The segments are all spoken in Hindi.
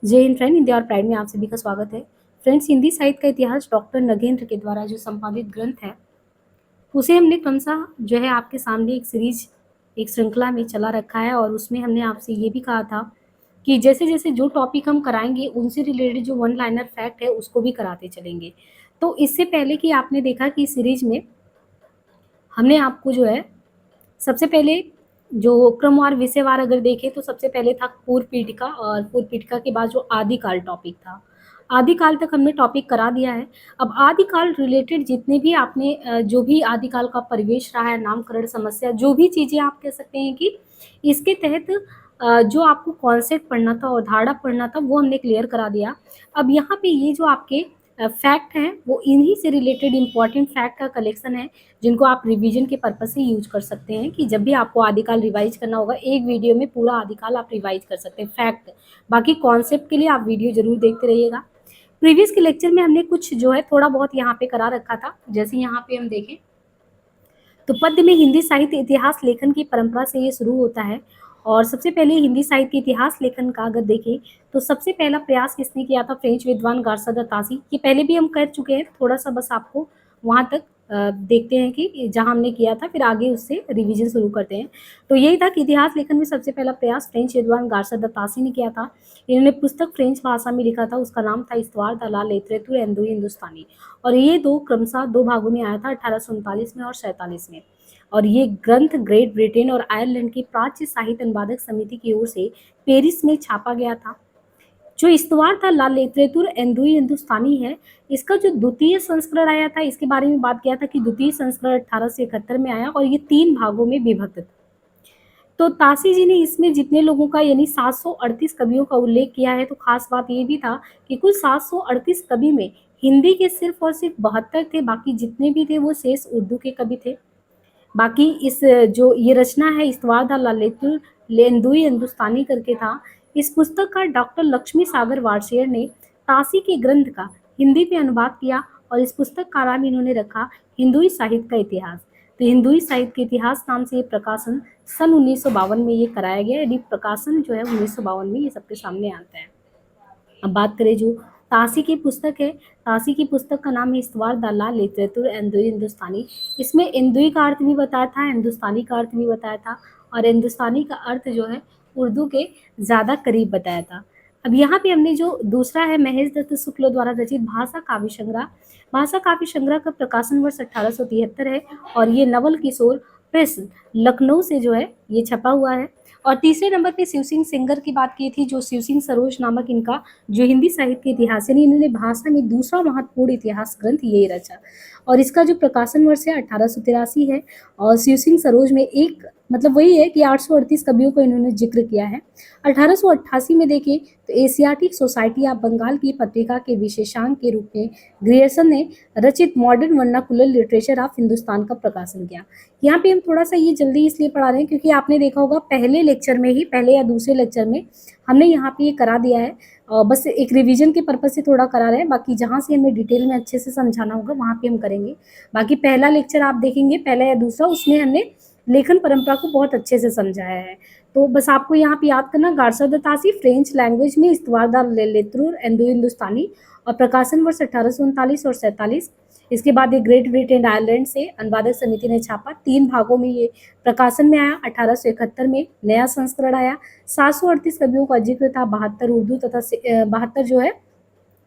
जय हिंद फ्रेंड, हिंदी और प्राइड में आप सभी का स्वागत है। फ्रेंड्स, हिंदी साहित्य का इतिहास डॉक्टर नगेंद्र के द्वारा जो संपादित ग्रंथ है, उसे हमने क्रमशः जो है आपके सामने एक सीरीज, एक श्रृंखला में चला रखा है। और उसमें हमने आपसे ये भी कहा था कि जैसे जैसे जो टॉपिक हम कराएंगे उनसे रिलेटेड जो वन लाइनर फैक्ट है उसको भी कराते चलेंगे। तो इससे पहले कि आपने देखा कि इस सीरीज में हमने आपको जो है सबसे पहले जो क्रमवार विषयवार अगर देखें तो सबसे पहले था पूर्व पीठिका, और पूर्व पीठिका के बाद जो आदिकाल टॉपिक था, आदिकाल तक हमने टॉपिक करा दिया है। अब आदिकाल रिलेटेड जितने भी आपने जो भी आदिकाल का परिवेश रहा है, नामकरण समस्या, जो भी चीज़ें आप कह सकते हैं कि इसके तहत जो आपको कॉन्सेप्ट पढ़ना था, अवधारणा पढ़ना था, वो हमने क्लियर करा दिया। अब यहाँ पे ये जो आपके फैक्ट हैं वो इन्हीं से रिलेटेड इंपॉर्टेंट फैक्ट का कलेक्शन है, जिनको आप रिवीजन के पर्पज से यूज कर सकते हैं कि जब भी आपको आदिकाल रिवाइज करना होगा, एक वीडियो में पूरा आदिकाल आप रिवाइज कर सकते हैं फैक्ट। बाकी कॉन्सेप्ट के लिए आप वीडियो जरूर देखते रहिएगा। प्रीवियस के लेक्चर में हमने कुछ जो है थोड़ा बहुत यहाँ पे करा रखा था। जैसे यहाँ पे हम देखें तो पद्य में हिंदी साहित्य इतिहास लेखन की परंपरा से ये शुरू होता है। और सबसे पहले हिंदी साहित्य इतिहास लेखन का अगर देखें तो सबसे पहला प्रयास किसने किया था? फ्रेंच विद्वान गार्सा द तासी। ये पहले भी हम कर चुके हैं, थोड़ा सा बस आपको वहां तक देखते हैं कि जहां हमने किया था, फिर आगे उससे रिवीजन शुरू करते हैं। तो यही था कि इतिहास लेखन में सबसे पहला प्रयास फ्रेंच विद्वान गार्सा द तासी ने किया था। इन्होंने पुस्तक फ्रेंच भाषा में लिखा था, उसका नाम था इस्तवार द ला लिटरेतुर एंदोई हिंदुस्तानी। और ये दो क्रमशः दो भागों में आया था, 1839 में और 47 में। और ये ग्रंथ ग्रेट ब्रिटेन और आयरलैंड की प्राच्य साहित्य अनुवादक समिति की ओर से पेरिस में छापा गया था। जो इस्तवार था ला लिटरेतुर एंदोई हिंदुस्तानी है, इसका जो द्वितीय संस्करण आया था, इसके बारे में बात किया था कि द्वितीय संस्करण 1871 में आया और ये 3 भागों में विभक्त था। तो तासी जी ने इसमें जितने लोगों का यानी 738 कवियों का उल्लेख किया है, तो खास बात ये भी था कि कुल 738 कवि में हिंदी के सिर्फ और सिर्फ 72 थे, बाकी जितने भी थे वो शेष उर्दू के कवि थे। बाकी इस जो ये रचना है इस्तवार द ललितुल लेंदुई हिंदुस्तानी करके था, इस पुस्तक का डॉक्टर लक्ष्मी सागर वारसेयर ने तासी के ग्रंथ का हिंदी में अनुवाद किया और इस पुस्तक का नाम इन्होंने रखा हिंदुई साहित्य का इतिहास। तो हिंदुई साहित्य के इतिहास नाम से ये प्रकाशन सन 1952 में ये कराया गया। यदि प्रकाशन जो है 1952 में ये सबके सामने आता है। अब बात करें जो तासी की पुस्तक है, तासी की पुस्तक का नाम है इस्तवार द ला लिटरेतुर एंदोई हिंदुस्तानी। इसमें एंदोई का अर्थ भी बताया था, हिंदुस्तानी का अर्थ भी बताया था, और हिंदुस्तानी का अर्थ जो है उर्दू के ज़्यादा करीब बताया था। अब यहाँ पे हमने जो दूसरा है महेश दत्त शुक्ल द्वारा रचित भाषा काव्य संग्रह, भाषा काव्य संग्रह का प्रकाशन वर्ष 1873 है और ये नवल किशोर प्रेस लखनऊ से जो है ये छपा हुआ है। और तीसरे नंबर पे शिव सिंह सेंगर की बात की थी, जो शिव सिंह सरोज नामक इनका जो हिंदी साहित्य के इतिहास यानी इन्होंने भाषा में दूसरा महत्वपूर्ण इतिहास ग्रंथ यही रचा और इसका जो प्रकाशन वर्ष है 1883 है। और शिव सिंह सरोज में एक मतलब वही है कि 838 कवियों को इन्होंने जिक्र किया है। 1888 में देखें तो एशियाटिक सोसाइटी ऑफ बंगाल की पत्रिका के विशेषांक के रूप में ग्रियर्सन ने रचित modern vernacular literature of Hindustan का प्रकाशन किया। यहाँ पे हम थोड़ा सा ये जल्दी इसलिए पढ़ा रहे हैं क्योंकि आपने देखा होगा पहले लेक्चर में ही, पहले या दूसरे लेक्चर में हमने यहाँ पे ये करा दिया है। बस एक रिवीजन के पर्पज से थोड़ा करा रहे हैं, बाकी जहाँ से हमें डिटेल में अच्छे से समझाना होगा वहाँ पे हम करेंगे। बाकी पहला लेक्चर आप देखेंगे, पहला या दूसरा, उसमें हमने लेखन परंपरा को बहुत अच्छे से समझाया है। तो बस आपको यहाँ पे याद करना, Garcin de Tassy French language में इस्तवार द लिटरेतुर एंदोई हिंदुस्तानी और प्रकाशन वर्ष 1839 और 47। इसके बाद ये ग्रेट ब्रिटेन आयरलैंड से अनुवादक समिति ने छापा, 3 भागों में ये प्रकाशन में आया। 1871 में नया संस्करण आया। 738 कवियों का जिक्र था, 72 उर्दू तथा 72 जो है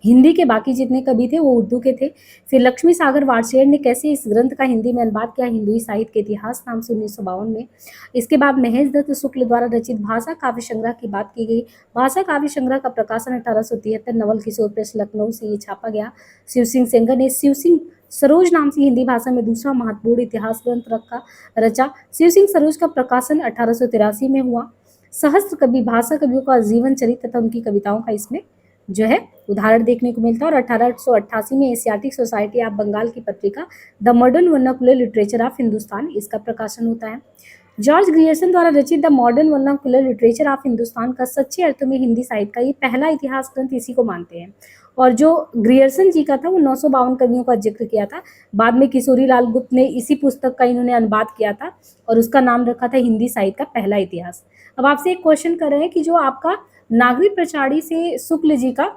हिंदी के, बाकी जितने कवि थे वो उर्दू के थे। फिर लक्ष्मी सागर वारसेयर ने कैसे इस ग्रंथ का हिंदी में अनुवाद किया, हिंदुई साहित्य के इतिहास नाम से 1952 में। इसके बाद महेश दत्त शुक्ल द्वारा रचित भाषा काव्य संग्रह की बात की गई। भाषा काव्य संग्रह का प्रकाशन 1873 नवल किशोर प्रेस लखनऊ से ये छापा गया। शिव सिंह सेंगर ने शिव सिंह सरोज नाम से हिंदी भाषा में दूसरा महत्वपूर्ण इतिहास ग्रंथ रचा। शिव सिंह सरोज का प्रकाशन 1883 में हुआ। सहस्त्र कवि भाषा कवियों का जीवन चरित्र तथा उनकी कविताओं का इसमें जो है उदाहरण देखने को मिलता है। और 1888 में एशियाटिक सोसाइटी ऑफ बंगाल की पत्रिका the modern vernacular literature of Hindustan, इसका प्रकाशन होता है। जॉर्ज ग्रियर्सन द्वारा रचित the modern vernacular literature of Hindustan का सच्चे अर्थों में हिंदी साहित्य का ये पहला इतिहास ग्रंथ इसी को मानते हैं। और जो ग्रियर्सन जी का था वो 952 कवियों का जिक्र किया था। बाद में किशोरी लाल गुप्त ने इसी पुस्तक का इन्होंने अनुवाद किया था और उसका नाम रखा था हिंदी साहित्य का पहला इतिहास। अब आपसे एक क्वेश्चन कर रहे हैं कि जो आपका नागरिक प्रचारी से शुक्ल जी का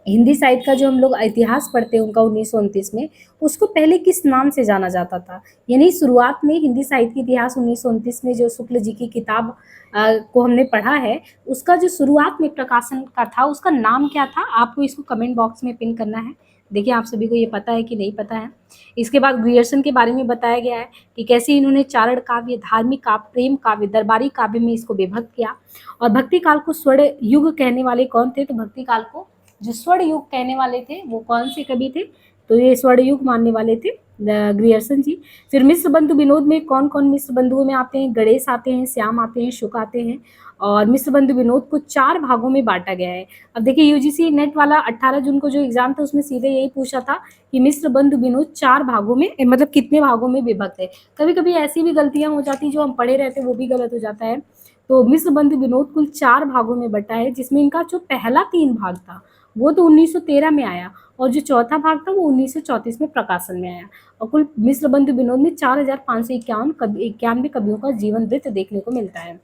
हिंदी साहित्य का जो हम लोग इतिहास पढ़ते हैं उनका 1929 में, उसको पहले किस नाम से जाना जाता था? यानी शुरुआत में हिंदी साहित्य के इतिहास 1929 में जो शुक्ल जी की किताब को हमने पढ़ा है, उसका जो शुरुआत में प्रकाशन का था उसका नाम क्या था? आपको इसको कमेंट बॉक्स में पिन करना है। देखिए आप सभी को ये पता है कि नहीं पता है। इसके बाद ग्रियर्सन के बारे में बताया गया है कि कैसे इन्होंने चारण काव्य, धार्मिक काव्य, प्रेम काव्य, दरबारी काव्य में इसको विभक्त किया। और भक्ति काल को स्वर्ण युग कहने वाले कौन थे? तो भक्ति काल को जो स्वर्ण युग कहने वाले थे वो कौन से कवि थे? तो ये स्वर्ण युग मानने वाले थे ग्रियर्सन जी। फिर मिश्र बंधु विनोद में कौन कौन मिश्र बंधुओं में आते हैं? गणेश आते हैं, श्याम आते हैं, शुक आते हैं। और मिश्र बंधु विनोद को 4 भागों में बांटा गया है। अब देखिए यूजीसी नेट वाला 18 जून को जो एग्जाम था उसमें सीधे यही पूछा था कि मिश्र बंधु विनोद 4 भागों में मतलब कितने भागों में विभक्त है। कभी कभी ऐसी भी गलतियां हो जाती जो हम पढ़े रहते वो भी गलत हो जाता है। तो मिश्र बंधु विनोद कुल 4 भागों में बटा है, जिसमें इनका जो पहला 3 भाग था वो तो 1913 में आया और जो चौथा भाग था वो 1934 में प्रकाशन में आया। और कुल मिश्र बंधु विनोद में 4591 कवियों का जीवन वृत्त देखने को मिलता है।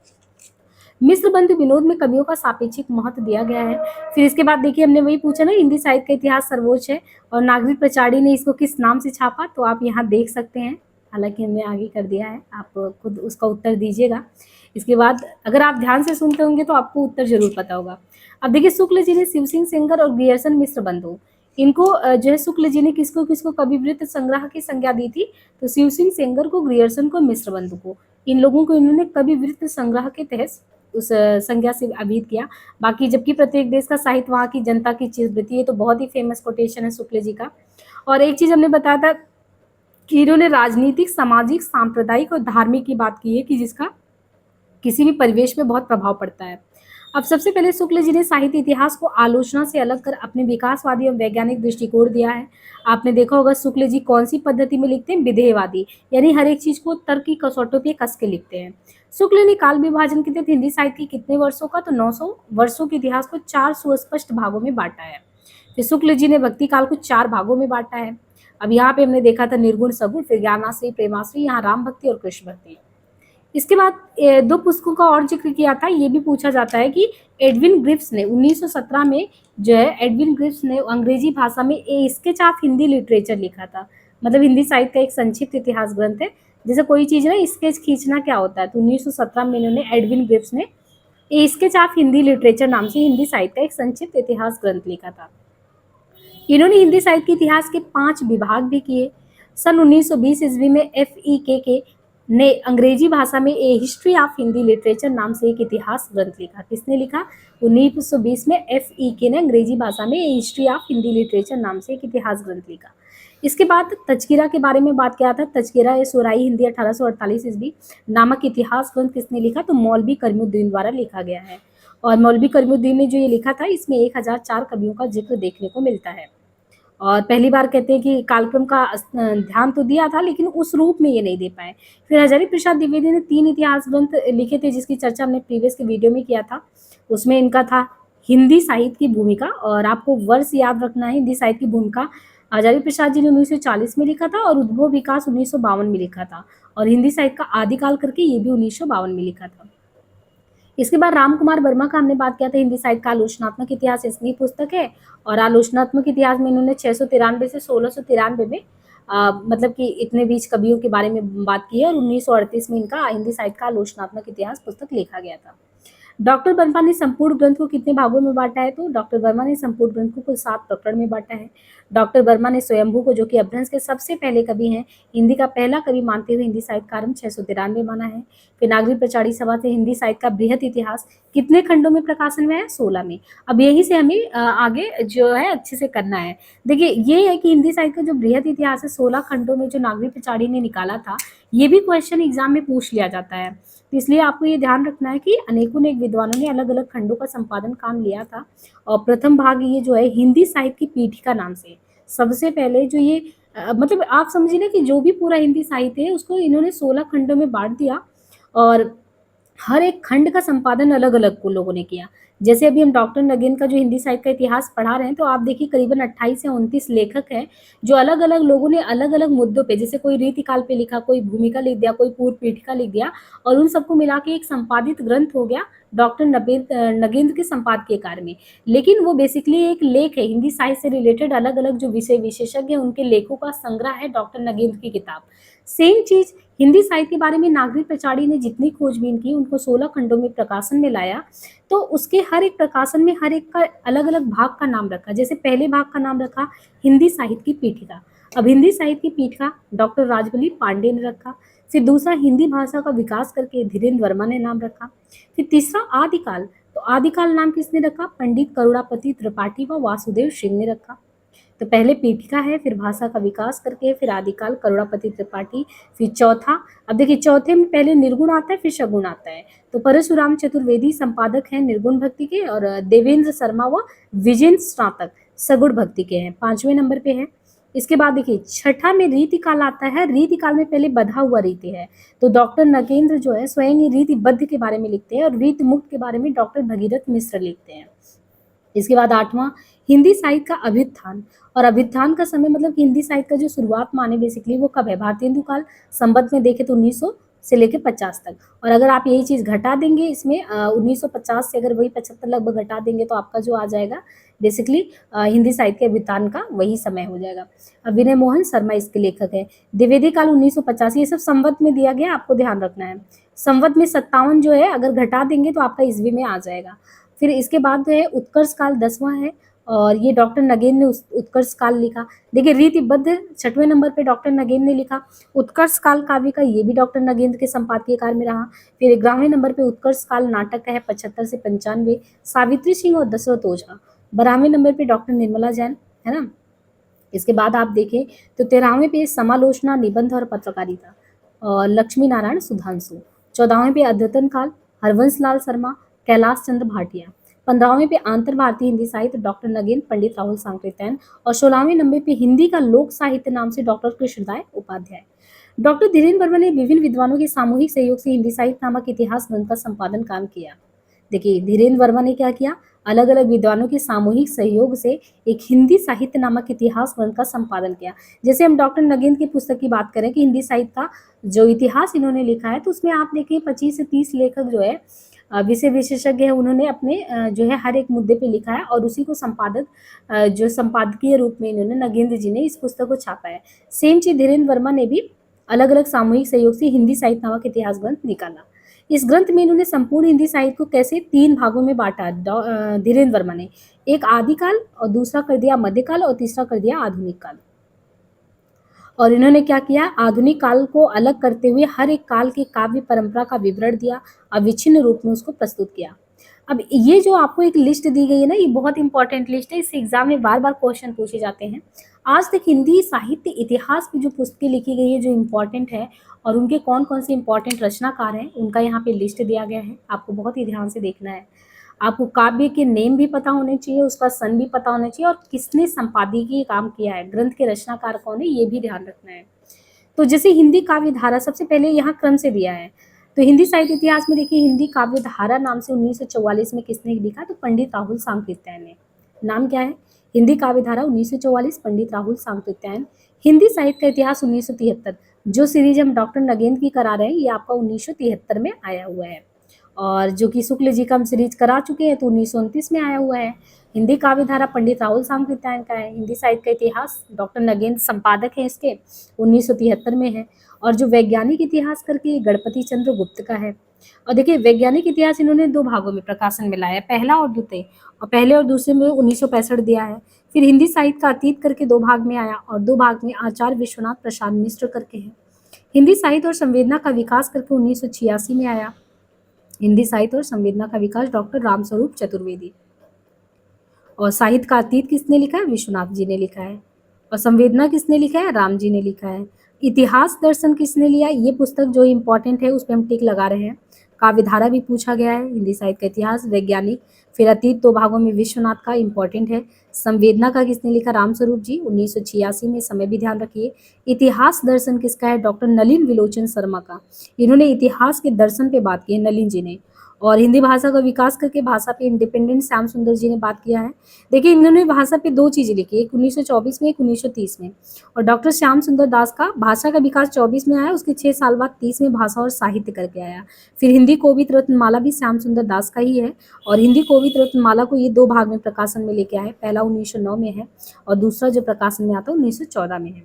मिश्र बंधु विनोद में कवियों का सापेक्षिक महत्व दिया गया है। फिर इसके बाद देखिए हमने वही पूछा ना, हिंदी साहित्य का इतिहास सर्वोच्च है और नागरिक प्रचारी ने इसको किस नाम से छापा? तो आप यहाँ देख सकते हैं, हालांकि हमने आगे कर दिया है, आप खुद उसका उत्तर दीजिएगा। इसके बाद अगर आप ध्यान से सुनते होंगे तो आपको उत्तर जरूर पता होगा। अब देखिए शुक्ल जी ने शिव सिंह सेंगर और ग्रियर्सन मिश्र बंधु, इनको जो है शुक्ल जी ने किसको किसको कविवृत्त संग्रह की संज्ञा दी थी? तो शिव सिंह सेंगर को, ग्रियर्सन को, मिश्र बंधु को, इन लोगों को इन्होंने कविवृत्त संग्रह के तहत उस संज्ञा से अभिहित किया। बाकी जबकि प्रत्येक देश का साहित्य वहाँ की जनता की चीज रहती है, तो बहुत ही फेमस कोटेशन है शुक्ल जी का। और एक चीज हमने बताया था कि इन्होंने राजनीतिक, सामाजिक, सांप्रदायिक और धार्मिक की बात की है कि जिसका किसी भी परिवेश में बहुत प्रभाव पड़ता है। अब सबसे पहले शुक्ल जी ने साहित्य इतिहास को आलोचना से अलग कर अपने विकासवादी और वैज्ञानिक दृष्टिकोण दिया है। आपने देखा होगा शुक्ल जी कौन सी पद्धति में लिखते हैं? विधेयवादी, यानी हर एक चीज को तर्क की कसौटों पे कस के लिखते हैं। शुक्ल ने काल विभाजन के तहत हिंदी साहित्य के कितने वर्षों का? तो 900 वर्षों के इतिहास को 4 सुस्पष्ट भागों में बांटा है। फिर शुक्ल जी ने भक्ति काल को 4 भागों में बांटा है। अब यहाँ पे हमने देखा था निर्गुण, सगुण, फिर ज्ञानाश्रय, प्रेमाश्रय, यहाँ राम भक्ति और कृष्ण भक्ति। इसके बाद 2 पुस्तकों का और जिक्र किया था, ये भी पूछा जाता है कि एडविन ग्रिफ्स ने 1917 में जो है एडविन ग्रिफ्स ने अंग्रेजी भाषा में ए स्केच ऑफ हिंदी लिटरेचर लिखा था। मतलब हिंदी साहित्य का एक संक्षिप्त इतिहास ग्रंथ है। जैसे कोई चीज ना स्केच खींचना क्या होता है, तो 1917 में इन्होंने एडविन ग्रिफ्स ने ए स्केच ऑफ हिंदी लिटरेचर नाम से हिंदी साहित्य का एक संक्षिप्त इतिहास ग्रंथ लिखा था। इन्होंने हिंदी साहित्य के इतिहास के 5 विभाग भी किए। सन 1920 ईस्वी में FEK ने अंग्रेजी भाषा में ए हिस्ट्री ऑफ हिंदी लिटरेचर नाम से एक इतिहास ग्रंथ लिखा। किसने लिखा? 1920 में FEK ने अंग्रेजी भाषा में ए हिस्ट्री ऑफ हिंदी लिटरेचर नाम से एक इतिहास ग्रंथ लिखा। इसके बाद तजकिरा के बारे में बात किया था। तजकिरा ए सोराई हिंदी 1848 ईस्वी नामक इतिहास ग्रंथ किसने लिखा? तो मौलवी करीमुद्दीन द्वारा लिखा गया है। और मौलवी करीमुद्दीन ने जो ये लिखा था इसमें 1004 कवियों का जिक्र देखने को मिलता है। और पहली बार कहते हैं कि कालक्रम का ध्यान तो दिया था लेकिन उस रूप में ये नहीं दे पाए। फिर हजारी प्रसाद द्विवेदी ने 3 इतिहास ग्रंथ लिखे थे जिसकी चर्चा हमने प्रीवियस के वीडियो में किया था। उसमें इनका था हिंदी साहित्य की भूमिका, और आपको वर्ष याद रखना है। हिंदी साहित्य की भूमिका हजारी प्रसाद जी ने 1940 में लिखा था और उद्भव विकास 1952 में लिखा था, और हिंदी साहित्य का आदिकाल करके ये भी 1952 में लिखा था। इसके बाद राम कुमार वर्मा का हमने बात किया था, हिंदी साहित्य का आलोचनात्मक इतिहास इसकी पुस्तक है। और आलोचनात्मक इतिहास में इन्होंने 693 से 1693 में मतलब कि इतने बीच कवियों के बारे में बात की है, और 1938 में इनका हिंदी साहित्य का आलोचनात्मक इतिहास पुस्तक लिखा गया था। डॉक्टर वर्मा ने संपूर्ण ग्रंथ को कितने भागों में बांटा है? तो डॉक्टर वर्मा ने संपूर्ण ग्रंथ को कुल 7 प्रकरण में बांटा है। डॉक्टर वर्मा ने स्वयंभू को, जो कि अपभ्रंश के सबसे पहले कवि हैं, हिंदी का पहला कवि मानते हुए हिंदी साहित्य का आरंभ 693 माना है। फिर नागरिक प्रचारी सभा से हिंदी साहित्य का बृहत इतिहास कितने खंडों में प्रकाशन में है? 16 में। अब यही से हमें आगे जो है अच्छे से करना है। देखिए ये है कि हिंदी साहित्य का जो बृहत इतिहास है 16 खंडों में जो नागरिक प्रचारी ने निकाला था, ये भी क्वेश्चन एग्जाम में पूछ लिया जाता है। तो इसलिए आपको ये ध्यान रखना है कि अनेकों ने विद्वानों ने अलग अलग खंडों का संपादन काम लिया था। और प्रथम भाग ये जो है हिंदी साहित्य की पीठिका नाम से सबसे पहले जो ये मतलब आप समझिए ना कि जो भी पूरा हिंदी साहित्य है उसको इन्होंने 16 खंडों में बांट दिया। और हर एक खंड का संपादन अलग-अलग को लोगों ने किया। जैसे अभी हम डॉक्टर नगेन का जो हिंदी साहित्य का इतिहास पढ़ा रहे हैं, तो आप देखिए करीबन 28 या 29 लेखक हैं, जो अलग-अलग लोगों ने अलग-अलग मुद्दों पे, जैसे कोई रीतिकाल पे लिखा, कोई भूमिका लिख दिया, कोई पूर्व पीठिका लिख दिया, और उन सबको मिला के एक संपादित ग्रंथ हो गया डॉक्टर नगेंद्र के संपादकीय कार्य में। लेकिन वो बेसिकली एक लेख है, हिंदी साहित्य से रिलेटेड अलग-अलग जो विषय विशेषज्ञ हैं, उनके लेखों का संग्रह है डॉक्टर नगेंद्र की किताब। सेम चीज़ हिंदी साहित्य के बारे में नागरिक प्रचारी ने जितनी खोजबीन की, उनको 16 खंडों में प्रकाशन में लाया, तो उसके हर एक प्रकाशन में हर एक का अलग-अलग भाग का नाम रखा। जैसे पहले भाग का नाम रखा हिंदी साहित्य की पीठिका। अब हिंदी साहित्य की पीठिका डॉक्टर राजबली पांडे ने रखा। फिर दूसरा हिंदी भाषा का विकास करके धीरेन्द्र वर्मा ने नाम रखा। फिर तीसरा आदिकाल, तो आदिकाल नाम किसने रखा? पंडित करुणापति त्रिपाठी व वासुदेव सिंह ने रखा। तो पहले पीठिका है, फिर भाषा का विकास करके, फिर आदिकाल करुणापति त्रिपाठी, फिर चौथा, अब देखिए चौथे में पहले निर्गुण आता है, फिर सगुण आता है। तो परशुराम चतुर्वेदी संपादक हैं निर्गुण भक्ति के, और देवेंद्र शर्मा व विजेंद्र स्नातक सगुण भक्ति के हैं, 5वें नंबर पे है। इसके बाद देखिए छठा में रीतिकाल आता है। रीतिकाल में पहले बधा हुआ रीति है, तो डॉक्टर नगेंद्र जो है स्वयं ही रीतिबद्ध के बारे में लिखते हैं, और रीति मुक्त के बारे में डॉक्टर भगीरथ मिश्र लिखते हैं। इसके बाद आठवां हिंदी साहित्य का अभ्युत्थान, और अभ्युत्थान का समय मतलब कि हिंदी साहित्य का जो शुरुआत माने बेसिकली वो कब है? भारतेंदु काल, संबत में देखें तो 1900 से लेके 50 तक। और अगर आप यही चीज़ घटा देंगे इसमें 1950 से अगर वही 75 लगभग घटा देंगे, तो आपका जो आ जाएगा बेसिकली हिंदी साहित्य के अभ्युत्थान का वही समय हो जाएगा। अब विनय मोहन शर्मा इसके लेखक है। द्विवेदी काल 1950, ये सब संवत में दिया गया, आपको ध्यान रखना है। संवत में 57 जो है अगर घटा देंगे तो आपका ईस्वी में आ जाएगा। फिर इसके बाद जो है उत्कर्ष काल 10वां है, और ये डॉक्टर नगेन ने उत्कर्ष काल लिखा। देखिए रीतिबद्ध 6वें नंबर पे डॉक्टर नगेन ने लिखा। उत्कर्ष काल काव्य का ये भी डॉक्टर नगेंद्र के संपादकीय कार्य में रहा। फिर 11वें नंबर पे उत्कर्ष काल नाटक का है 75 से 95, सावित्री सिंह और दशरथ ओझा। 12वें नंबर पे डॉक्टर निर्मला जैन, है ना। इसके बाद आप देखें तो 13वें पे समालोचना, निबंध और पत्रकारिता, और लक्ष्मी नारायण सुधांशु। 14वें पे अद्यतन काल, हरवंश लाल शर्मा, कैलाश चंद्र भाटिया। 15वें पे आंतर भारतीय हिंदी साहित्य, डॉक्टर नगेंद्र, पंडित राहुल सांकृत्यायन। और 16वें नंबर पे हिंदी का लोक साहित्य नाम से डॉक्टर कृष्णदाय उपाध्याय। डॉक्टर धीरेन्द्र वर्मा ने विभिन्न विद्वानों के सामूहिक सहयोग से हिंदी साहित्य नामक इतिहास ग्रंथ का संपादन काम किया। देखिए धीरेन्द्र वर्मा ने क्या किया? अलग अलग विद्वानों के सामूहिक सहयोग से एक हिंदी साहित्य नामक इतिहास ग्रंथ का संपादन किया। जैसे हम डॉक्टर नगेंद्र की पुस्तक की बात करें कि हिंदी साहित्य का जो इतिहास इन्होंने लिखा है, तो उसमें आप देखिए 25 से 30 लेखक जो है विषय विशेषज्ञ है, उन्होंने अपने जो है हर एक मुद्दे पे लिखा है, और उसी को संपादक जो संपादकीय रूप में इन्होंने नगेंद्र जी ने इस पुस्तक को छापा है। सेम चीज धीरेन्द्र वर्मा ने भी अलग अलग सामूहिक सहयोग से हिंदी साहित्य नामक इतिहास ग्रंथ निकाला। इस ग्रंथ में इन्होंने संपूर्ण हिंदी साहित्य को कैसे 3 भागों में बांटा धीरेन्द्र वर्मा ने। एक आदिकाल, और दूसरा कर दिया मध्यकाल, और तीसरा कर दिया आधुनिक काल। और इन्होंने क्या किया? आधुनिक काल को अलग करते हुए हर एक काल की काव्य परंपरा का विवरण दिया, अविच्छिन्न रूप में उसको प्रस्तुत किया। अब ये जो आपको एक लिस्ट दी गई है ना, ये बहुत इंपॉर्टेंट लिस्ट है, इससे एग्जाम में बार बार क्वेश्चन पूछे जाते हैं। आज तक हिंदी साहित्य इतिहास की जो पुस्तकें लिखी गई है जो इम्पोर्टेंट है, और उनके कौन कौन से इम्पोर्टेंट रचनाकार हैं, उनका यहाँ पे लिस्ट दिया गया है, आपको बहुत ही ध्यान से देखना है। आपको काव्य के नेम भी पता होने चाहिए, उसका सन भी पता होना चाहिए, और किसने संपादकीय काम किया है, ग्रंथ के रचनाकार कौन है, ये भी ध्यान रखना है। तो जैसे हिंदी काव्य धारा सबसे पहले यहाँ क्रम से दिया है। तो हिंदी साहित्य इतिहास में देखिए हिंदी काव्य धारा नाम से 1944 में किसने लिखा? तो पंडित राहुल सांकृत्यायन ने। नाम क्या है? हिंदी काव्य धारा 1944, पंडित राहुल सांकृत्यायन। हिंदी साहित्य का इतिहास 1973, जो सीरीज हम डॉक्टर नगेंद्र की करा रहे हैं, ये आपका 1973 में आया हुआ है। और जो कि शुक्ल जी का हम सीरीज करा चुके हैं, तो 1929 में आया हुआ है। हिंदी काव्य धारा पंडित राहुल सांकृत्यायन का है। हिंदी साहित्य का इतिहास डॉक्टर नगेंद्र संपादक है इसके, 1973 में है। और जो वैज्ञानिक इतिहास करके गणपति चंद्र गुप्त का है। और देखिए वैज्ञानिक इतिहास इन्होंने 2 भागों में प्रकाशन में लाया है, पहला और द्वितीय, और पहले और दूसरे में 1965 दिया है। फिर हिंदी साहित्य का अतीत करके 2 भाग में आया, और 2 भाग में आचार्य विश्वनाथ प्रसाद मिश्र करके है। हिंदी साहित्य और संवेदना का विकास करके 1986 में आया। हिंदी साहित्य और संवेदना का विकास डॉक्टर रामस्वरूप चतुर्वेदी। और साहित्य का अतीत किसने लिखा है? विश्वनाथ जी ने लिखा है। और संवेदना किसने लिखा है? राम जी ने लिखा है। इतिहास दर्शन किसने लिया? ये पुस्तक जो इम्पोर्टेंट है उस पर हम टिक लगा रहे हैं। काव्यधारा भी पूछा गया है, हिंदी साहित्य का इतिहास, वैज्ञानिक, फिर अतीत 2 भागों में विश्वनाथ का इम्पोर्टेंट है, संवेदना का किसने लिखा, रामस्वरूप जी 1986 में, समय भी ध्यान रखिए। इतिहास दर्शन किसका है, डॉक्टर नलिन विलोचन शर्मा का, इन्होंने इतिहास के दर्शन पे बात की है नलिन जी ने। और हिंदी भाषा का विकास करके भाषा पे इंडिपेंडेंट श्याम सुंदर जी ने बात किया है। देखिए इन्होंने भाषा पे 2 चीज़ें लिखी, एक 1924 में, एक 1930 में। और डॉक्टर श्याम सुंदर दास का भाषा का विकास 24 में आया, उसके 6 साल बाद 30 में भाषा और साहित्य करके आया। फिर हिंदी कोविद रत्नमाला भी श्याम सुंदर दास का ही है, और हिंदी कोविद रत्नमाला को ये 2 भाग में प्रकाशन में लेके आए, पहला 1909 में है और दूसरा जो प्रकाशन में आता है 1914 में है।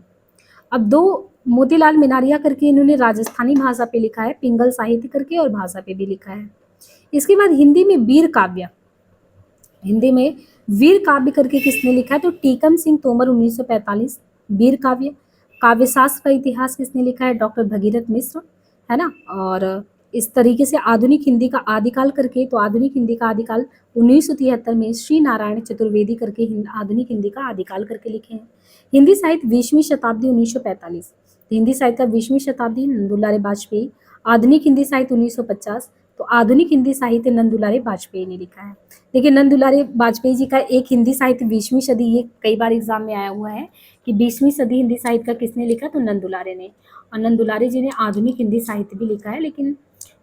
अब 2 मोतीलाल मिनारिया करके इन्होंने राजस्थानी भाषा पे लिखा है, पिंगल साहित्य करके और भाषा पे भी लिखा है। इसके बाद हिंदी में वीर काव्य, हिंदी में वीर काव्य करके किसने लिखा है, तो टीकम सिंह तोमर 1945, वीर काव्य। काव्यशास्त्र का इतिहास किसने लिखा है, डॉक्टर भगीरथ मिश्र, है ना। और इस तरीके से आधुनिक हिंदी का आदिकाल करके, तो आधुनिक हिंदी का आदिकाल 1973 में श्री नारायण चतुर्वेदी करके आधुनिक हिंदी का आदिकाल करके लिखे हैं। हिंदी साहित्य 20वीं शताब्दी 1945, हिंदी साहित्य का 20वीं शताब्दी नंदुलारे वाजपेयी। आधुनिक हिंदी साहित्य 1950, तो आधुनिक हिंदी साहित्य नंदुलारे वाजपेयी ने लिखा है। देखिए नंदुलारे वाजपेयी जी का एक हिंदी साहित्य 20वीं सदी, ये कई बार एग्जाम में आया हुआ है कि 20वीं सदी हिंदी साहित्य का किसने लिखा, तो नंदुलारे ने। और नंदुलारे जी ने आधुनिक हिंदी साहित्य भी लिखा है, लेकिन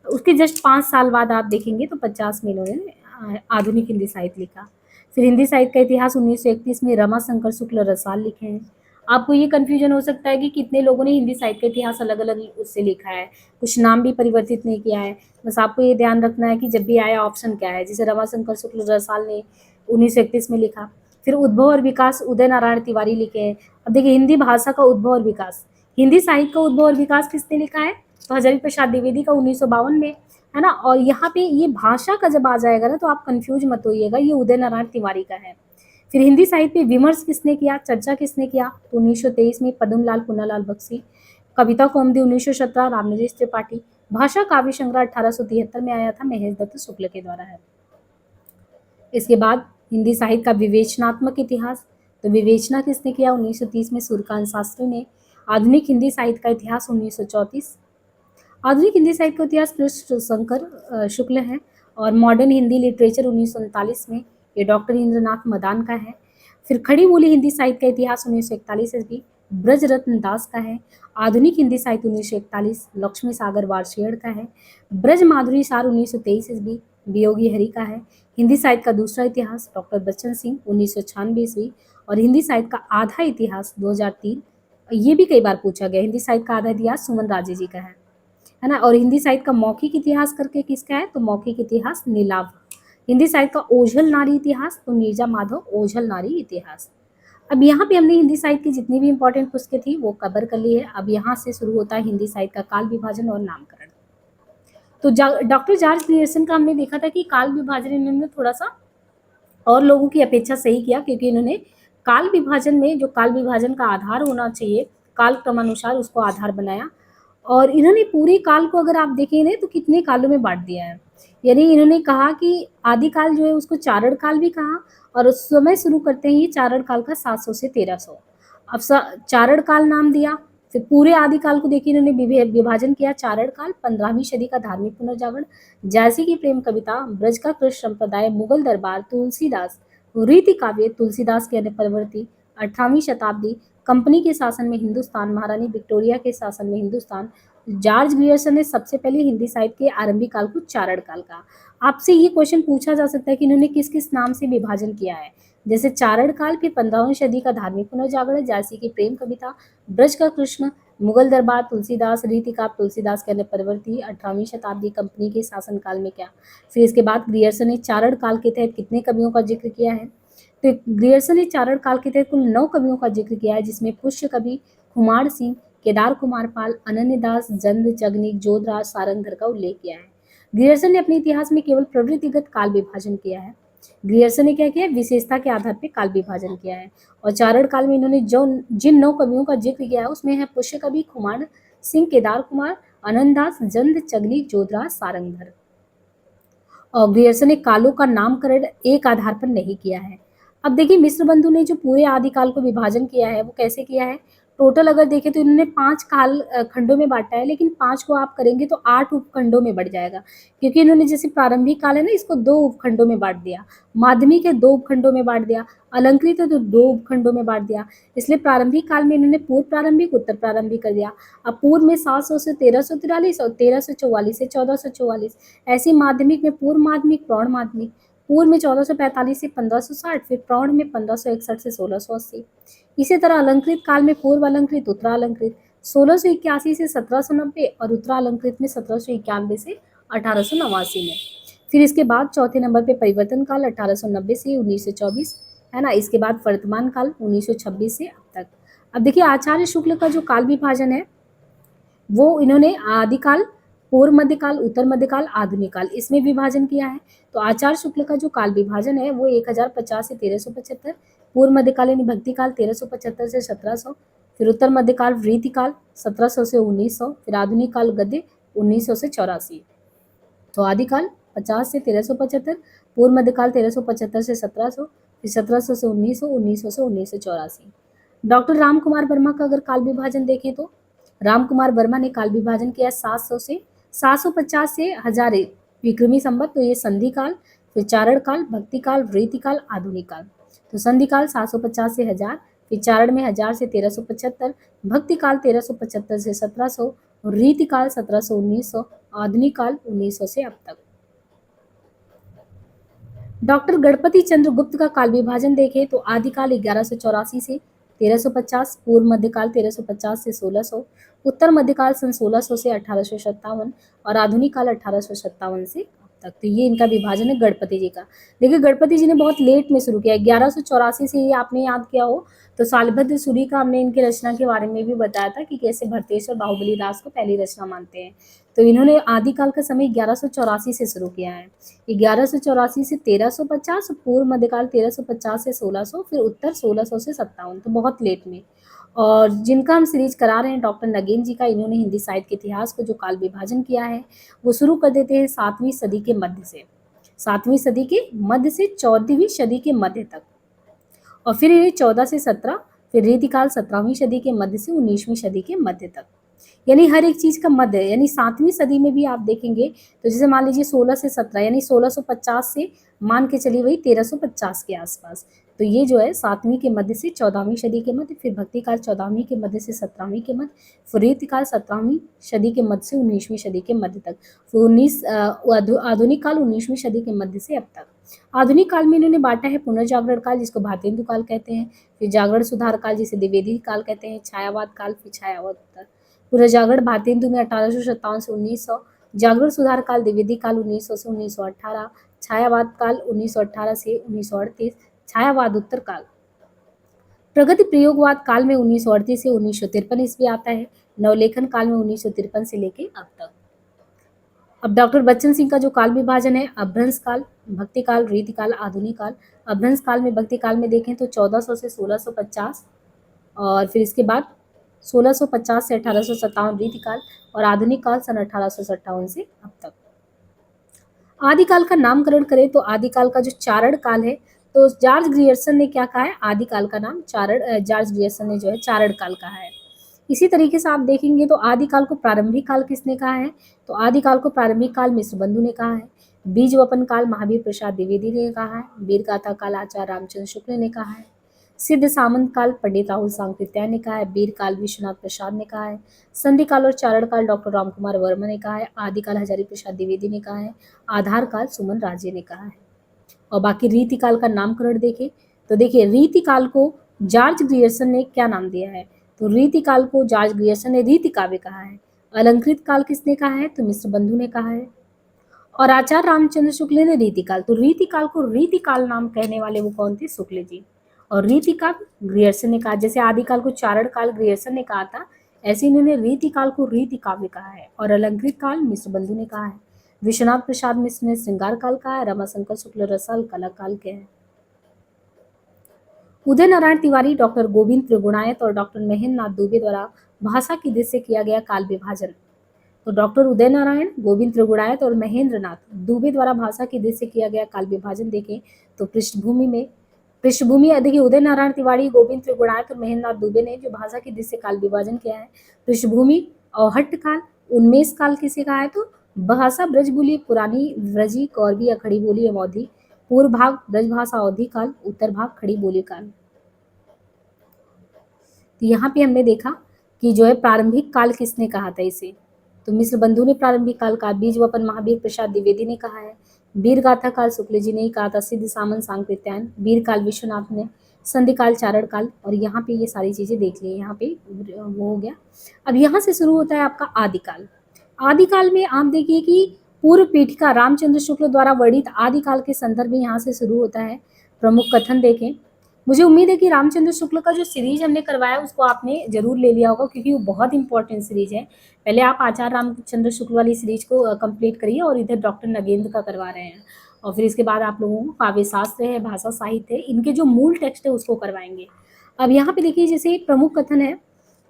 उसके जस्ट 5 साल बाद आप देखेंगे तो 50 में इन्होंने आधुनिक हिंदी साहित्य लिखा। फिर हिंदी साहित्य का इतिहास 1931 में रमाशंकर शुक्ल रसाल लिखे हैं। आपको ये कन्फ्यूजन हो सकता है कि कितने लोगों ने हिंदी साहित्य का इतिहास अलग अलग उससे लिखा है, कुछ नाम भी परिवर्तित नहीं किया है। बस आपको ये ध्यान रखना है कि जब भी आया ऑप्शन क्या है, जैसे रमाशंकर शुक्ल रसाल ने 1931 में लिखा। फिर उद्भव और विकास उदय नारायण तिवारी लिखे हैं। अब देखिए हिंदी भाषा का उद्भव और विकास, हिंदी साहित्य का उद्भव और विकास किसने लिखा है, तो हजारी प्रसाद द्विवेदी का 1952 में, है ना। और यहाँ पे ये भाषा का जब आ जाएगा ना तो आप कंफ्यूज मत होइएगा, ये उदय नारायण तिवारी का है। फिर हिंदी साहित्य पे विमर्श किसने किया, चर्चा किसने किया, तो 1923 में पद्मलाल पुन्नालाल बख्शी। कविता कौमुदी 1917 रामनरेश त्रिपाठी। भाषा काव्य संग्रह 1873 में आया था, महेश दत्त शुक्ल के द्वारा है। इसके बाद हिंदी साहित्य का विवेचनात्मक इतिहास, तो विवेचना किसने किया, 1930 में सूर्यकांत शास्त्री ने। आधुनिक हिंदी साहित्य का इतिहास 1934। आधुनिक हिंदी साहित्य का इतिहास कृष्ण शंकर शुक्ल है। और मॉडर्न हिंदी लिटरेचर 1939 में, ये डॉक्टर इंद्रनाथ मदान का है। फिर खड़ी बोली हिंदी साहित्य का इतिहास 1941 ईस्वी ब्रजरत्न दास का है। आधुनिक हिंदी साहित्य 1941 लक्ष्मी सागर वारसेड़ का है। ब्रज माधुरी सार 1923 ईस्वी वियोगी हरि का है। हिंदी साहित्य का दूसरा इतिहास डॉक्टर बच्चन सिंह 1996 ईस्वी। और हिंदी साहित्य का आधा इतिहास 2003, ये भी कई बार पूछा गया, हिंदी साहित्य का आधा इतिहास सुमन राजे जी का है ना। और हिंदी साहित्य का मौखिक इतिहास करके किसका है, तो मौखिक इतिहास नीलाभ। हिंदी साहित्य का ओझल नारी इतिहास, तो नीरजा माधव ओझल नारी इतिहास। अब यहाँ पे हमने हिंदी साहित्य की जितनी भी इंपॉर्टेंट पुस्तकें थी वो कवर कर ली है। अब यहाँ से शुरू होता है हिंदी साहित्य का काल विभाजन और नामकरण। तो डॉक्टर जॉर्ज ग्रियर्सन का हमने देखा था कि काल विभाजन इन्होंने थोड़ा सा और लोगों की अपेक्षा सही किया, क्योंकि इन्होंने काल विभाजन में जो काल विभाजन का आधार होना चाहिए काल क्रमानुसार उसको आधार बनाया। और इन्होंने पूरे काल को अगर आप देखें ना तो कितने कालों में बांट दिया है। यानी इन्होंने कहा कि आदिकाल जो है उसको चारण काल भी कहा, और उस समय शुरू करते हैं ये चारण काल का 700 से 1300। अब चारण काल नाम दिया। फिर पूरे आदिकाल को देखिए इन्होंने विभाजन किया। चारण काल 15वीं सदी का धार्मिक पुनर्जागरण, झांसी की प्रेम कविता, ब्रज का कृष्ण संप्रदाय, मुगल दरबार, तुलसीदास, रीति काव्य, तुलसीदास के अन्य प्रवृत्ति, 18वीं शताब्दी, कंपनी के शासन में हिंदुस्तान, महारानी विक्टोरिया के शासन में हिंदुस्तान। जॉर्ज ग्रियर्सन ने सबसे पहले हिंदी साहित्य के आरंभिक काल को चारण काल कहा। आपसे ये क्वेश्चन पूछा जा सकता है कि इन्होंने किस किस नाम से विभाजन किया है, जैसे चारण काल, फिर 15वीं सदी का धार्मिक पुनर्जागरण, झांसी की प्रेम कविता, ब्रज का कृष्ण, मुगल दरबार, तुलसीदास, रीति काव्य, तुलसीदास के अन्य प्रवृत्ति, 18वीं शताब्दी, कंपनी के शासन काल में क्या। फिर इसके बाद ग्रियर्सन ने चारण काल के तहत कितने कवियों का जिक्र किया है, तो ग्रियर्सन ने चारण काल के तहत कुल 9 कवियों का जिक्र किया है, जिसमें पुष्य कवि कुमार सिंह, केदार कुमार पाल, अनन्यदास, जंद, चगनिक, जोधराज, सारंगधर का उल्लेख किया है। ग्रियर्सन ने अपने इतिहास में केवल प्रवृत्तिगत काल विभाजन किया है। ग्रियर्सन ने क्या किया, विशेषता के आधार पर काल विभाजन किया है। और चारण काल में इन्होंने जो जिन 9 कवियों का जिक्र किया है उसमें है पुष्य कवि कुमार सिंह, केदार कुमार, अनन्यदास, जंद, चगनिक, जोधराज, सारंगधर। और ग्रियर्सन ने कालों का नामकरण एक आधार पर नहीं किया है। अब देखिए मिश्र बंधु ने जो पूरे आदिकाल को विभाजन किया है वो कैसे किया है, टोटल अगर देखें तो इन्होंने 5 काल खंडों में बाँटा है, लेकिन 5 को आप करेंगे तो 8 उपखंडों में बढ़ जाएगा, क्योंकि इन्होंने जैसे प्रारंभिक काल है ना, इसको 2 उपखंडों में बाँट दिया, माध्यमिक है 2 उपखंडों में बाँट दिया, अलंकृत है तो 2 उपखंडों में बाँट दिया। इसलिए प्रारंभिक काल में इन्होंने पूर्व प्रारंभिक, उत्तर प्रारंभिक कर दिया। अब पूर्व में 700 से 1343 और 1344 से 1444, ऐसे ही माध्यमिक में पूर्व माध्यमिक, प्रौढ़ माध्यमिक, पूर्व में 1445 से 1560, फिर प्रौढ़ में 1561 से 1680। इसी तरह अलंकृत काल में पूर्व अलंकृत, उत्तरालंकृत 1681 से 1790 और उत्तरालंकृत में 1791 से 1889 में। फिर इसके बाद चौथे नंबर पे परिवर्तन काल 1890 से 1924, है ना। इसके बाद वर्तमान काल 1926 से अब तक। अब देखिए आचार्य शुक्ल का जो काल विभाजन है वो इन्होंने आदिकाल, पूर्व मध्यकाल, उत्तर मध्यकाल, आधुनिक काल, इसमें विभाजन किया है। तो आचार्य शुक्ल का जो काल विभाजन है वो 1050 से 1375, पूर्व मध्यकाल यानी भक्ति काल 1375 से 1700, फिर उत्तर मध्यकाल वृत्ति काल 1700 से 1900, फिर आधुनिक काल गद्य 1900 से 84। तो आदिकाल 50 से 1375, पूर्व मध्यकाल 1375 से 1700, फिर 1700 से 1900, 1900 से 1984। डॉक्टर राम कुमार वर्मा का अगर काल विभाजन देखें तो राम कुमार वर्मा ने काल विभाजन किया 700 से 750 से 1000 विक्रमी संवत, तो ये संधि काल, फिर चारण काल, भक्ति काल, वृत्ति काल, आधुनिक काल। तो संधि काल 750 से 1000, फिर चारण में 1000 से 1375, भक्ति काल 1375 से 1700, रीति काल 1700 1900, आधुनिक काल 1900 से अब तक। डॉक्टर गणपति चंद्र गुप्त का काल विभाजन देखें तो आदिकाल 1184 से 1350, पूर्व मध्यकाल 1350 से 1600, उत्तर मध्यकाल सन 1600 से 1857 और आधुनिक काल 1857 से अब तक। तो ये इनका विभाजन है गणपति जी का। देखिए गणपति जी ने बहुत लेट में शुरू किया, 1184 से, ये आपने याद किया हो तो सालभद्र सूरी का हमने इनकी रचना के बारे में भी बताया था कि कैसे भरतेश्वर बाहुबली दास को पहली रचना मानते हैं। तो इन्होंने आदिकाल का समय 1184 से शुरू किया है, 1184 से 1350, पूर्व मध्यकाल 1350 से 1600, फिर उत्तर 1600 से 57, तो बहुत लेट में। और जिनका हम सीरीज करा रहे हैं डॉक्टर नगेन जी का, इन्होंने हिंदी साहित्य के इतिहास को जो काल विभाजन किया है वो शुरू कर देते हैं 7वीं सदी के मध्य से, 7वीं सदी के मध्य से 14वीं सदी के मध्य तक, और फिर ये 14 से 17, फिर रीतिकाल 17वीं सदी के मध्य से 19वीं सदी के मध्य तक, यानी हर एक चीज का मध्य है। यानी 7वीं सदी में भी आप देखेंगे तो जैसे मान लीजिए 16 से 17, यानी 1650 से मान के चलिए वही 1350 के आसपास, तो ये जो है 7वीं के मध्य से 14वीं सदी के मध्य, फिर भक्ति काल 14वीं के मध्य से 17वीं के मध्य, फिर रीति काल 17वीं सदी के मध्य से 19वीं सदी के मध्य तक, फिर आधुनिक काल 19वीं सदी के मध्य से अब तक। आधुनिक काल में इन्होंने बांटा है पुनर्जागरण काल, जिसको भारतेंदु काल कहते हैं, फिर जागरण सुधार काल जिसे द्विवेदी काल कहते हैं, छायावाद काल, फिर छायावाद उत्तर। पुनर्जागरण भारतेंदु में 1857 से 1900, जागरण सुधार काल द्विवेदी काल 1900 से 1918, छायावाद काल 1918 से 1938, छायावाद उत्तर काल। प्रगति प्रयोगवाद काल में 1938 से 1953 ईस्वी आता है, नवलेखन काल में 1953 से लेके अब तक। अब डॉक्टर बच्चन सिंह का जो काल विभाजन है, अभ्रंश काल, भक्ति काल, रीति काल, आधुनिक काल। अभ्रंश काल में भक्ति काल में देखें तो 1400 से 1650, और फिर इसके बाद 1650 से 1857 रीति काल, और आधुनिक काल सन 1857 से अब तक। आदिकाल का नामकरण करें तो आदिकाल का जो चारण काल है, तो जॉर्ज ग्रियर्सन ने क्या कहा है, आदिकाल का नाम चारण, जॉर्ज ग्रियर्सन ने जो है चारण काल कहा है। इसी तरीके से आप देखेंगे तो आदिकाल को प्रारंभिक काल किसने कहा है, तो आदिकाल को प्रारंभिक काल मिश्र बंधु ने कहा है, बीज वपन काल महावीर प्रसाद द्विवेदी ने कहा है, वीरगाथा काल आचार्य रामचंद्र शुक्ल ने कहा है, सिद्ध सामंत काल पंडित राहुल सांकृत्यायन ने कहा है, बीर काल विश्वनाथ प्रसाद ने कहा है, संधि काल और चारण काल डॉक्टर राम कुमार वर्मा ने कहा है, आदिकाल हजारी प्रसाद द्विवेदी ने कहा है, आधार काल सुमन राजे ने कहा है। और बाकी रीति काल का नामकरण देखें तो देखिए रीति काल को जॉर्ज ग्रियर्सन ने क्या नाम दिया है, तो रीति काल को जॉर्ज ग्रियर्सन ने रीति काव्य कहा है। अलंकृत काल किसने कहा है, तो मिश्र बंधु ने कहा है। और आचार्य रामचंद्र शुक्ल ने रीति काल, तो रीति काल को रीति काल नाम कहने वाले वो कौन थे, शुक्ल जी। और रीति काल ग्रियर्सन ने कहा, जैसे आदिकाल को चारण काल ग्रियर्सन ने कहा था, ऐसे इन्होंने रीति काल को रीति काव्य कहा है। और अलंकृत काल मिश्र बंधु ने कहा है। विश्वनाथ प्रसाद मिश्र ने श्रृंगार काल कहा है, रमाशंकर शुक्ल रसाल कला काल के हैं। उदय नारायण तिवारी, डॉक्टर गोविंद त्रिगुणायत और डॉक्टर महेंद्र नाथ दुबे द्वारा भाषा की दृष्टि से किया गया काल विभाजन। तो डॉक्टर उदय नारायण, गोविंद त्रिगुणायत और महेंद्र नाथ दुबे द्वारा भाषा की दृष्टि से किया गया काल विभाजन देखें तो पृष्ठभूमि में पृष्ठभूमि देखिए उदय नारायण तिवारी, गोविंद त्रिगुणायत और महेंद्र नाथ दुबे ने जो भाषा की दृश्य काल विभाजन किया है। पृष्ठभूमि औहट काल, उन्मेष काल किसे कहा है तो भाषा ब्रज बोली पुरानी व्रजी कौरवी या खड़ी बोली अवधि, पूर्व भाग ब्रज भाषा अवधि काल, उत्तर भाग खड़ी बोली काल। तो यहाँ पे हमने देखा कि जो है प्रारंभिक काल किसने कहा था इसे, तो मिश्र बंधु ने प्रारंभिक काल कहा, बीज वपन महावीर प्रसाद द्विवेदी ने कहा है, वीर गाथा काल शुक्ल जी ने ही कहा था, सिद्ध सामन सांकृत्यायन, वीर काल विश्वनाथ ने, संधि काल चारण काल, और यहाँ पे ये सारी चीजें देख ली, यहाँ पे वो हो गया। अब यहाँ से शुरू होता है आपका आदिकाल। आदिकाल में आप देखिए कि पूर्व पीठिका रामचंद्र शुक्ल द्वारा वर्णित आदिकाल के संदर्भ में यहाँ से शुरू होता है। प्रमुख कथन देखें, मुझे उम्मीद है कि रामचंद्र शुक्ल का जो सीरीज हमने करवाया उसको आपने जरूर ले लिया होगा, क्योंकि वो बहुत इंपॉर्टेंट सीरीज है। पहले आप आचार्य रामचंद्र शुक्ल वाली सीरीज को कंप्लीट करिए, और इधर डॉक्टर नगेंद्र का करवा रहे हैं, और फिर इसके बाद आप लोगों को काव्य शास्त्र है, भाषा साहित्य है, इनके जो मूल टेक्स्ट है उसको करवाएंगे। अब यहाँ पे देखिए जैसे प्रमुख कथन है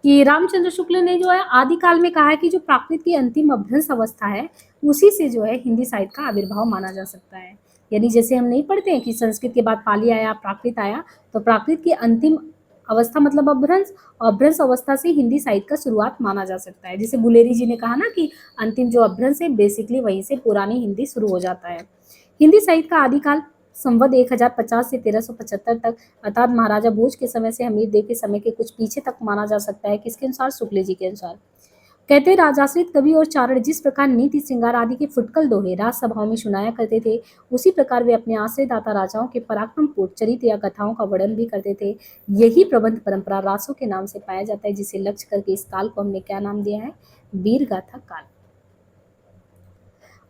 कि रामचंद्र शुक्ल ने जो है आदिकाल में कहा है कि जो प्राकृत की अंतिम अभ्रंश अवस्था है उसी से जो है हिंदी साहित्य का आविर्भाव माना जा सकता है। यानी जैसे हम नहीं पढ़ते हैं कि संस्कृत के बाद पाली आया, प्राकृत आया, तो प्राकृत की अंतिम अवस्था मतलब अभ्रंश, और अभ्रंश अवस्था से हिंदी साहित्य का शुरुआत माना जा सकता है। जैसे बुलेरी जी ने कहा ना कि अंतिम जो अभ्रंश है बेसिकली वहीं से पुरानी हिंदी शुरू हो जाता है। हिंदी साहित्य का आदिकाल संवत 1050 से 1375 तक, अर्थात महाराजा भोज के समय से हमीर देव के समय के कुछ पीछे तक माना जा सकता है। किसके अनुसार? शुक्ल जी के अनुसार। कहते हैं राजाश्रित कवि और चारण जिस प्रकार नीति श्रृंगार आदि के फुटकल दोहे राजसभाओं में सुनाया करते थे, उसी प्रकार वे अपने आश्रयदाता राजाओं के पराक्रमपूर्ण चरित्र या कथाओं का वर्णन भी करते थे। यही प्रबंध परंपरा रासों के नाम से पाया जाता है, जिसे लक्ष्य करके इस काल को हमने क्या नाम दिया है? वीर गाथा काल।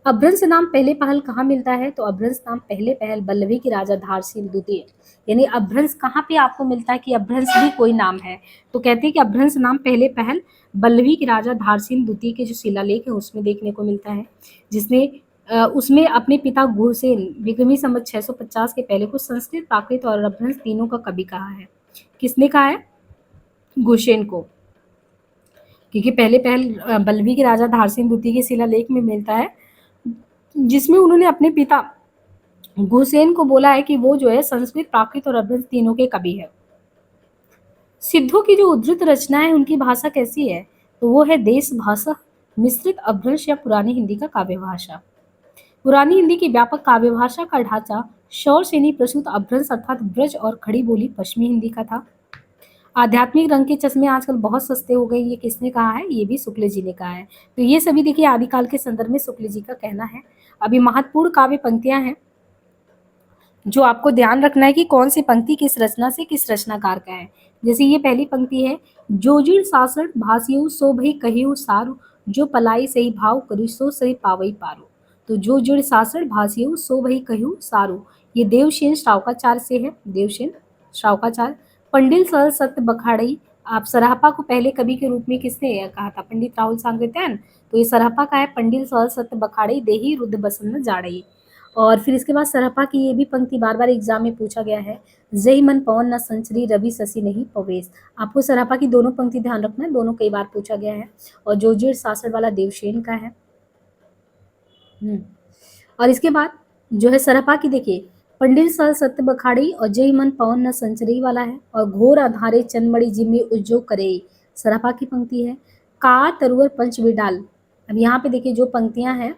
अभ्रंश नाम पहले पहल कहाँ मिलता है? तो अभ्रंश नाम पहले पहल बल्लभी की राजा धारसील द्वितीय, यानी अभ्रंश कहाँ पे आपको मिलता है कि अभ्रंश भी कोई नाम है? तो कहते हैं कि अभ्रंश नाम पहले पहल बल्लभी के राजा धारसील द्वितीय के जो शिलालेख है उसमें देखने को मिलता है, जिसने उसमें अपने पिता गुरसेन विक्रमी संवत 650 के पहले को संस्कृत, प्राकृत और अभ्रंश तीनों का कवि कहा है। किसने कहा है? गुरसेन को, क्योंकि पहले पहल बल्लभी के राजा धारसील द्वितीय के शिलालेख में मिलता है, जिसमें उन्होंने अपने पिता गुरसेन को बोला है कि वो जो है संस्कृत, प्राकृत और अभ्रंश तीनों के कवि है। सिद्धों की जो उद्धृत रचना है उनकी भाषा कैसी है? तो वो है देश भाषा, मिश्रित अभ्रंश या पुरानी हिंदी का काव्य भाषा। पुरानी हिंदी की व्यापक काव्य भाषा का ढांचा शौर सेनी प्रसूत अभ्रंश अर्थात ब्रज और खड़ी बोली पश्चिमी हिंदी का था। आध्यात्मिक रंग के चश्मे आजकल बहुत सस्ते हो गए, ये किसने कहा है? ये भी शुक्ल जी ने कहा है। तो ये सभी देखिए आदिकाल के संदर्भ में शुक्ल जी का कहना है। अभी महत्वपूर्ण काव्य पंक्तियां हैं जो आपको ध्यान रखना है कि कौन सी पंक्ति किस रचना से किस रचनाकार का है। जैसे ये पहली पंक्ति है, जोजिर सासठ भासियु सो भई कहियु सारु, जो पलाई सही भाव करी सो सही पावई पारो। तो जो जुड़ सासठ भासियु सो भई कहियु सारु, ये देवसेन श्रावकाचार्य से है। देवसेन श्रावकाचार्य। पंडिल सरल सत्य बखाड़ई, आप सरहपा को पहले कवि के रूप में किसने कहा था? पंडित राहुल सांकृत्यायन। तो ये सरहपा का है, पंडिल सरल सत्य बखाड़ई देही रुद्र बसंत जाड़ई। और फिर इसके बाद सरहपा की ये भी पंक्ति बार बार एग्जाम में पूछा गया है, जय मन पवन न संचरी रवि शशि नहीं पवेश। आपको सरहपा की दोनों पंक्ति ध्यान रखना है, दोनों कई बार पूछा गया है। और जोजिर सासठ वाला देवसेन का है। और इसके बाद जो है सरहपा की देखिए, पंडित सल सत्य बखाड़ी और जय मन पवन न संचरी वाला है। और घोर आधारे चंदमणि जिम्मी उज्जो करे, सरहपा की पंक्ति है। का तरुवर पंच विडाल, अब यहाँ पे देखिए जो पंक्तियां हैं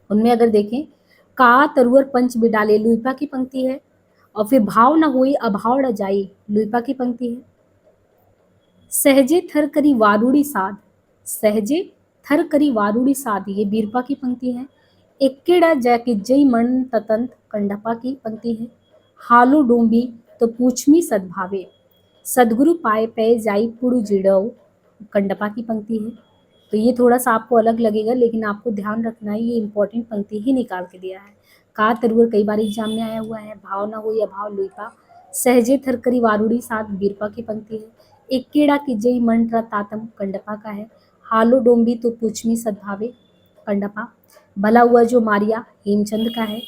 उनमें अगर देखें, का तरुवर पंच बिडाले लुइपा की पंक्ति है। और फिर भाव न हुई अभाव न जाई, लुइपा की पंक्ति है। सहजे थर करी वारुड़ी साध, सहजे थर करी वारुड़ी साध, ये बीरपा की पंक्ति है। एक्केड़ा जैके जय मन ततंत, कंडपा की पंक्ति है। हालो डोंबी तो पूछमी सद्भावे, सदगुरु पाए पे जाई पुरु जिड़व, कंडपा की पंक्ति है। तो ये थोड़ा सा आपको अलग लगेगा, लेकिन आपको ध्यान रखना है, ये इंपॉर्टेंट पंक्ति ही निकाल के दिया है। का तरुवर कई बार एग्जाम में आया हुआ है। भाव ना हो या भाव लुइपा। सहजे थरकरी वारुड़ी साथ बीरपा की पंक्ति है। एक केड़ा की जय मंत्र तातम, कंडपा का है। हालो डोंबी तो पूछमी सद्भावे, कंडपा। भला हुआ जो मारिया, हेमचंद का है।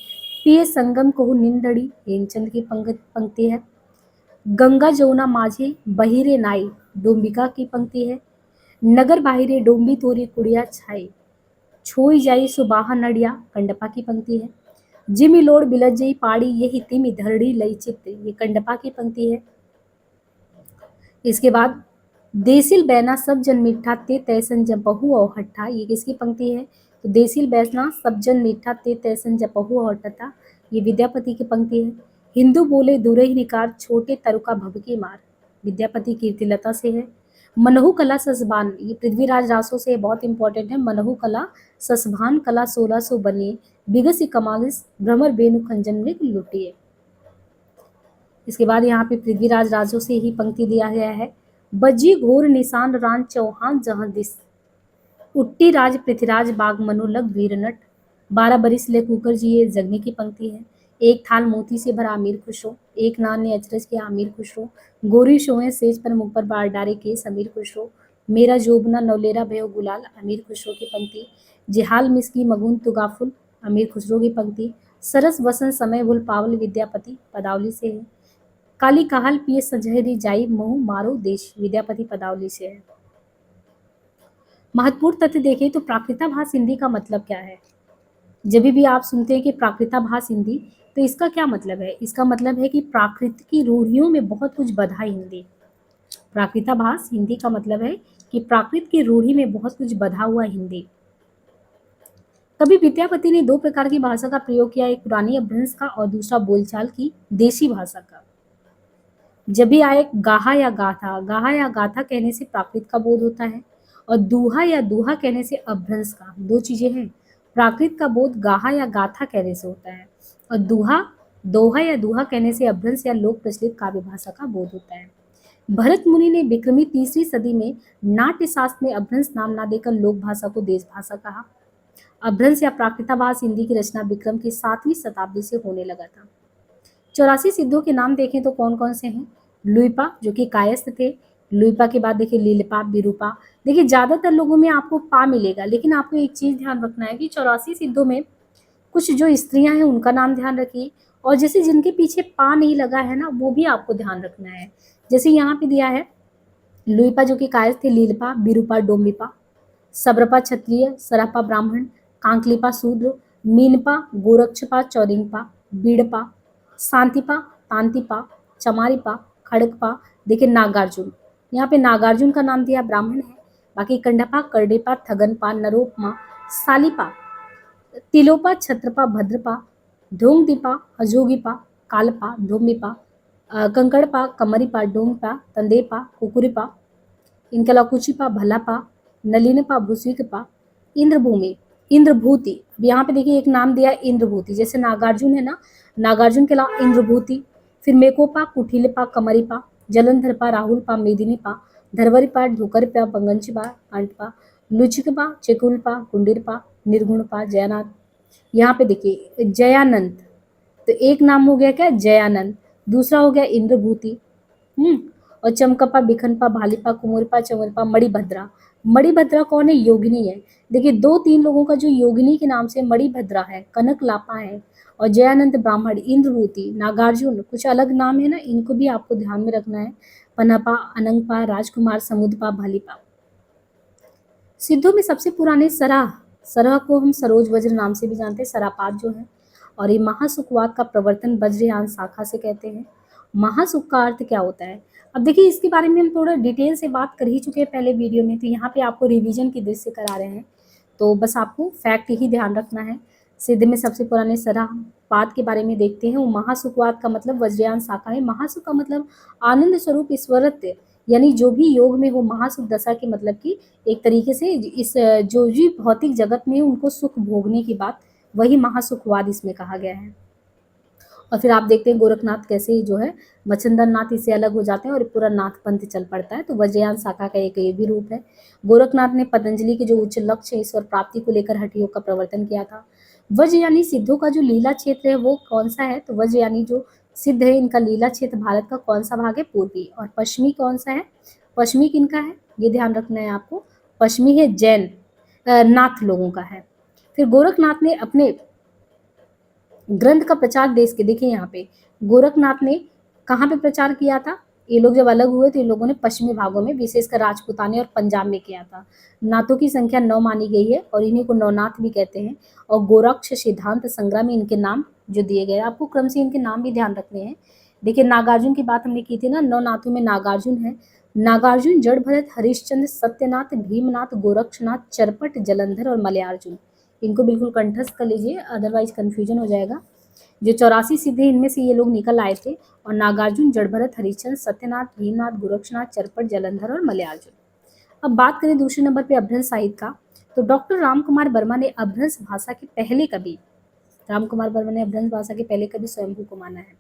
पिय संगम को निंदड़ी, हेमचंद की पंक्ति है। गंगा जमुना माझे बहिरे नाई, डोंबिका की पंक्ति है। नगर बाहिरे डोंबी तोरी कुड़िया छाई, छोई जाई सुबाहा नड़िया, कंडपा की पंक्ति है। जिमी लोड बिलजई पाड़ी यही तिमि धरड़ी लई चित्त, ये कंडपा की पंक्ति है। इसके बाद देसिल बैना सब जन मीठा ते तैसन जपहु और हट्ठा, ये किसकी पंक्ति है? तो देसिल बैना सब जन मीठा ते तैसन जपहु और हट्ठा, ये विद्यापति की पंक्ति है। हिंदू बोले दुरही निकार छोटे तरुका भभकी मार, विद्यापति कीर्तिलता से है। मनहु कला ससबान, ये पृथ्वीराज रासो से बहुत इंपॉर्टेंट है। मनहु कला ससभान कला 1600 बनिए, बिगसी कमालिस भ्रमर बेनु खंजन मृग लुटिए। इसके बाद यहाँ पे पृथ्वीराज राजों से ही पंक्ति दिया गया है। बज्जी घोर निशान रान चौहान जहां दिस, उट्टी राज पृथ्वीराज बाग मनोलग वीरनट, 12 बरिस ले कुकर जी, ये जगनी की पंक्ति है। एक थाल मोती से भरा अमीर खुश हो, एक नान ने अचरज किया अमीर खुश हो, गोरी शोएं सेज पर मुंह पर बार डारे केस अमीर खुश हो, मेरा जोबना नौलेरा भयो गुलाल अमीर खुसरो की पंक्ति। जिहाल मिसकी मगुन तुगाफुल, अमीर खुसरो की पंक्ति। सरस वसन समय भूल पावल, विद्यापति पदावली से है। काली कहाल पिए सजहरी जाई मोह मारो देश, विद्यापति पदावली से है। महत्वपूर्ण तथ्य देखें तो प्राकृताभास हिंदी का मतलब क्या है? जब भी आप सुनते हैं कि प्राकृताभास हिंदी, तो इसका क्या मतलब है? इसका मतलब है कि प्राकृत की रूढ़ियों में बहुत कुछ बधा हिंदी। प्राकृताभास हिंदी का मतलब है कि प्राकृत की रूढ़ी में बहुत कुछ बधा हुआ हिंदी। कभी विद्यापति ने 2 प्रकार की भाषा का प्रयोग किया, एक पुरानी अपभ्रंश का और दूसरा बोलचाल की देशी भाषा का। जब भी आए गाहा या गाथा कहने से प्राकृत का बोध होता है, और दूहा या दूहा कहने से अपभ्रंश का। 2 चीजें हैं। प्राकृत का बोध गाहा या गाथा कहने से होता है, और दोहा या दूहा कहने से अपभ्रंश या लोक प्रचलित काव्य भाषा का बोध होता है। भरत मुनि ने विक्रमी 3वीं सदी में नाट्य शास्त्र में अपभ्रंश नाम ना देकर लोक भाषा को देश भाषा कहा। अपभ्रंश या प्राकृताभास हिंदी की रचना विक्रम की 7वीं शताब्दी से होने लगा था। 84 सिद्धों के नाम देखें तो कौन कौन से हैं? लुइपा, जो कि कायस्थ थे। लुइपा के बाद देखिए लीलपा, विरूपा। देखिए ज्यादातर लोगों में आपको पा मिलेगा, लेकिन आपको एक चीज ध्यान रखना है कि 84 सिद्धों में कुछ जो स्त्रियां हैं उनका नाम ध्यान रखिए, और जैसे जिनके पीछे पा नहीं लगा है ना, वो भी आपको ध्यान रखना है। जैसे यहाँ पे दिया है लुइपा जो कि कायस्थ थे, लीलपा, विरूपा, डोम्बिपा, सब्रपा क्षत्रिय, सरपा ब्राह्मण, कांकलिपा शूद्र, मीनपा, गोरक्षपा, चौरिंगपा, बीड़पा, शांतिपा, तांतिपा, चमारिपा, खड़गपा। देखिए नागार्जुन, यहाँ पे नागार्जुन का नाम दिया, ब्राह्मण है। बाकी कंडपा, कर्डेपा, थगनपा, नरोपमा, सालिपा, तिलोपा, छत्रपा, भद्रपा, ढोंगदीपा, हजोगीपा, कालपा, धोमिपा, कंकड़पा, कमरिपा, डोंगपा, तंदेपा, कुकुरिपा, इनके अलावा कुचिपा, भलापा, नलिनपा, भूस्विकपा, इंद्रभूमि, इंद्रभूति। अब यहाँ पे देखिए एक नाम दिया इंद्रभूति, जैसे नागार्जुन है ना, नागार्जुन के अलावा इंद्रभूति। फिर मेकोपा, कुठिलपा, कमरिपा, जलंधरपा, राहुलपा, मेदिनीपा, धरवरीपा, ढोकरपा, बंगंचपा, अंटपा, लुचिकपा, चेकुलपा, कुंडिरपा, निर्गुणपा, जयानाथ। यहाँ पे देखिए जयानंद, तो एक नाम हो गया क्या? जयानंद। दूसरा हो गया इंद्रभूति। और चमकपा, बिखनपा, भालीपा, कुमुरपा, चमरपा, मणिभद्रा। मणिभद्रा कौन है? योगिनी है। देखिए 2-3 लोगों का जो योगिनी के नाम से मणिभद्रा है, कनक लापा है, और जयानंद ब्राह्मण, इंद्रभूति, नागार्जुन, कुछ अलग नाम है ना, इनको भी आपको ध्यान में रखना है। पनपा, अनंगपा, राजकुमार, समुद्रपा, भालीपा। सिद्धों में सबसे पुराने सरह, सरह को हम सरोज वज्र नाम से भी जानते हैं, सरापात जो है। और ये महासुखवाद का प्रवर्तन वज्रयान शाखा से कहते हैं। महासुख का अर्थ क्या होता है? अब देखिए इसके बारे में हम थोड़ा डिटेल से बात कर ही चुके हैं पहले वीडियो में, तो यहाँ पे आपको रिवीजन की दृष्टि से करा रहे हैं, तो बस आपको फैक्ट ही ध्यान रखना है। सिद्ध में सबसे पुराने सरापात के बारे में देखते हैं। वो महासुखवाद का मतलब वज्रयान शाखा है। महासुख का मतलब आनंद स्वरूप ईश्वरत्व, यानी जो भी योग में वो महासुख दशा की, मतलब कि एक तरीके से इस जो भी भौतिक जगत में उनको सुख भोगने की बात, वही महासुखवाद इसमें कहा गया है। और फिर आप देखते हैं गोरखनाथ कैसे जो है मच्छंदर नाथ इससे अलग हो जाते हैं और पूरा नाथ पंथ चल पड़ता है, तो वज्रयान शाखा का एक ये भी रूप है। गोरखनाथ ने पतंजलि के जो उच्च लक्ष्य है ईश्वर प्राप्ति को लेकर हठ योग का प्रवर्तन किया था। वज्र यानी सिद्धों का जो लीला क्षेत्र है वो कौन सा है? तो वज्र यानी जो सिद्ध है इनका लीला क्षेत्र भारत का कौन सा भाग है? पूर्वी। और पश्चिमी कौन सा है? पश्चिमी किनका है ये ध्यान रखना है आपको। पश्चिमी है जैन नाथ लोगों का है। फिर गोरखनाथ ने अपने ग्रंथ का प्रचार देश के, देखिए यहाँ पे गोरखनाथ ने कहाँ पे प्रचार किया था? ये लोग जब अलग हुए तो इन लोगों ने पश्चिमी भागों में विशेषकर राजपूताने और पंजाब में किया था। नाथों की संख्या 9 मानी गई है और इन्हीं को नवनाथ भी कहते हैं। और गोरक्ष सिद्धांत संग्रह में इनके नाम जो दिए गए हैं, आपको क्रम से इनके नाम भी ध्यान रखने हैं। देखिए नागार्जुन की बात हमने की थी ना, नवनाथों में नागार्जुन है। नागार्जुन, जड़ भरत, हरिश्चंद्र, सत्यनाथ, भीमनाथ, गोरक्षनाथ, चरपट, जलंधर और मलयार्जुन। इनको बिल्कुल कंठस्थ कर लीजिए, अदरवाइज कंफ्यूजन हो जाएगा। जो 84 सिद्धि, इनमें से ये लोग निकल आए थे। और नागार्जुन, जड़भरत, हरिश्चंद्र, सत्यनाथ, भीमनाथ, गोरक्षनाथ, चरपट, जलंधर और मलयार्जुन। अब बात करें दूसरे नंबर पे अभ्रंश साहित्य का, तो डॉक्टर रामकुमार वर्मा ने अभ्रंश भाषा के पहले कवि, रामकुमार वर्मा ने अभ्रंश भाषा के पहले कवि स्वयंभू को माना है।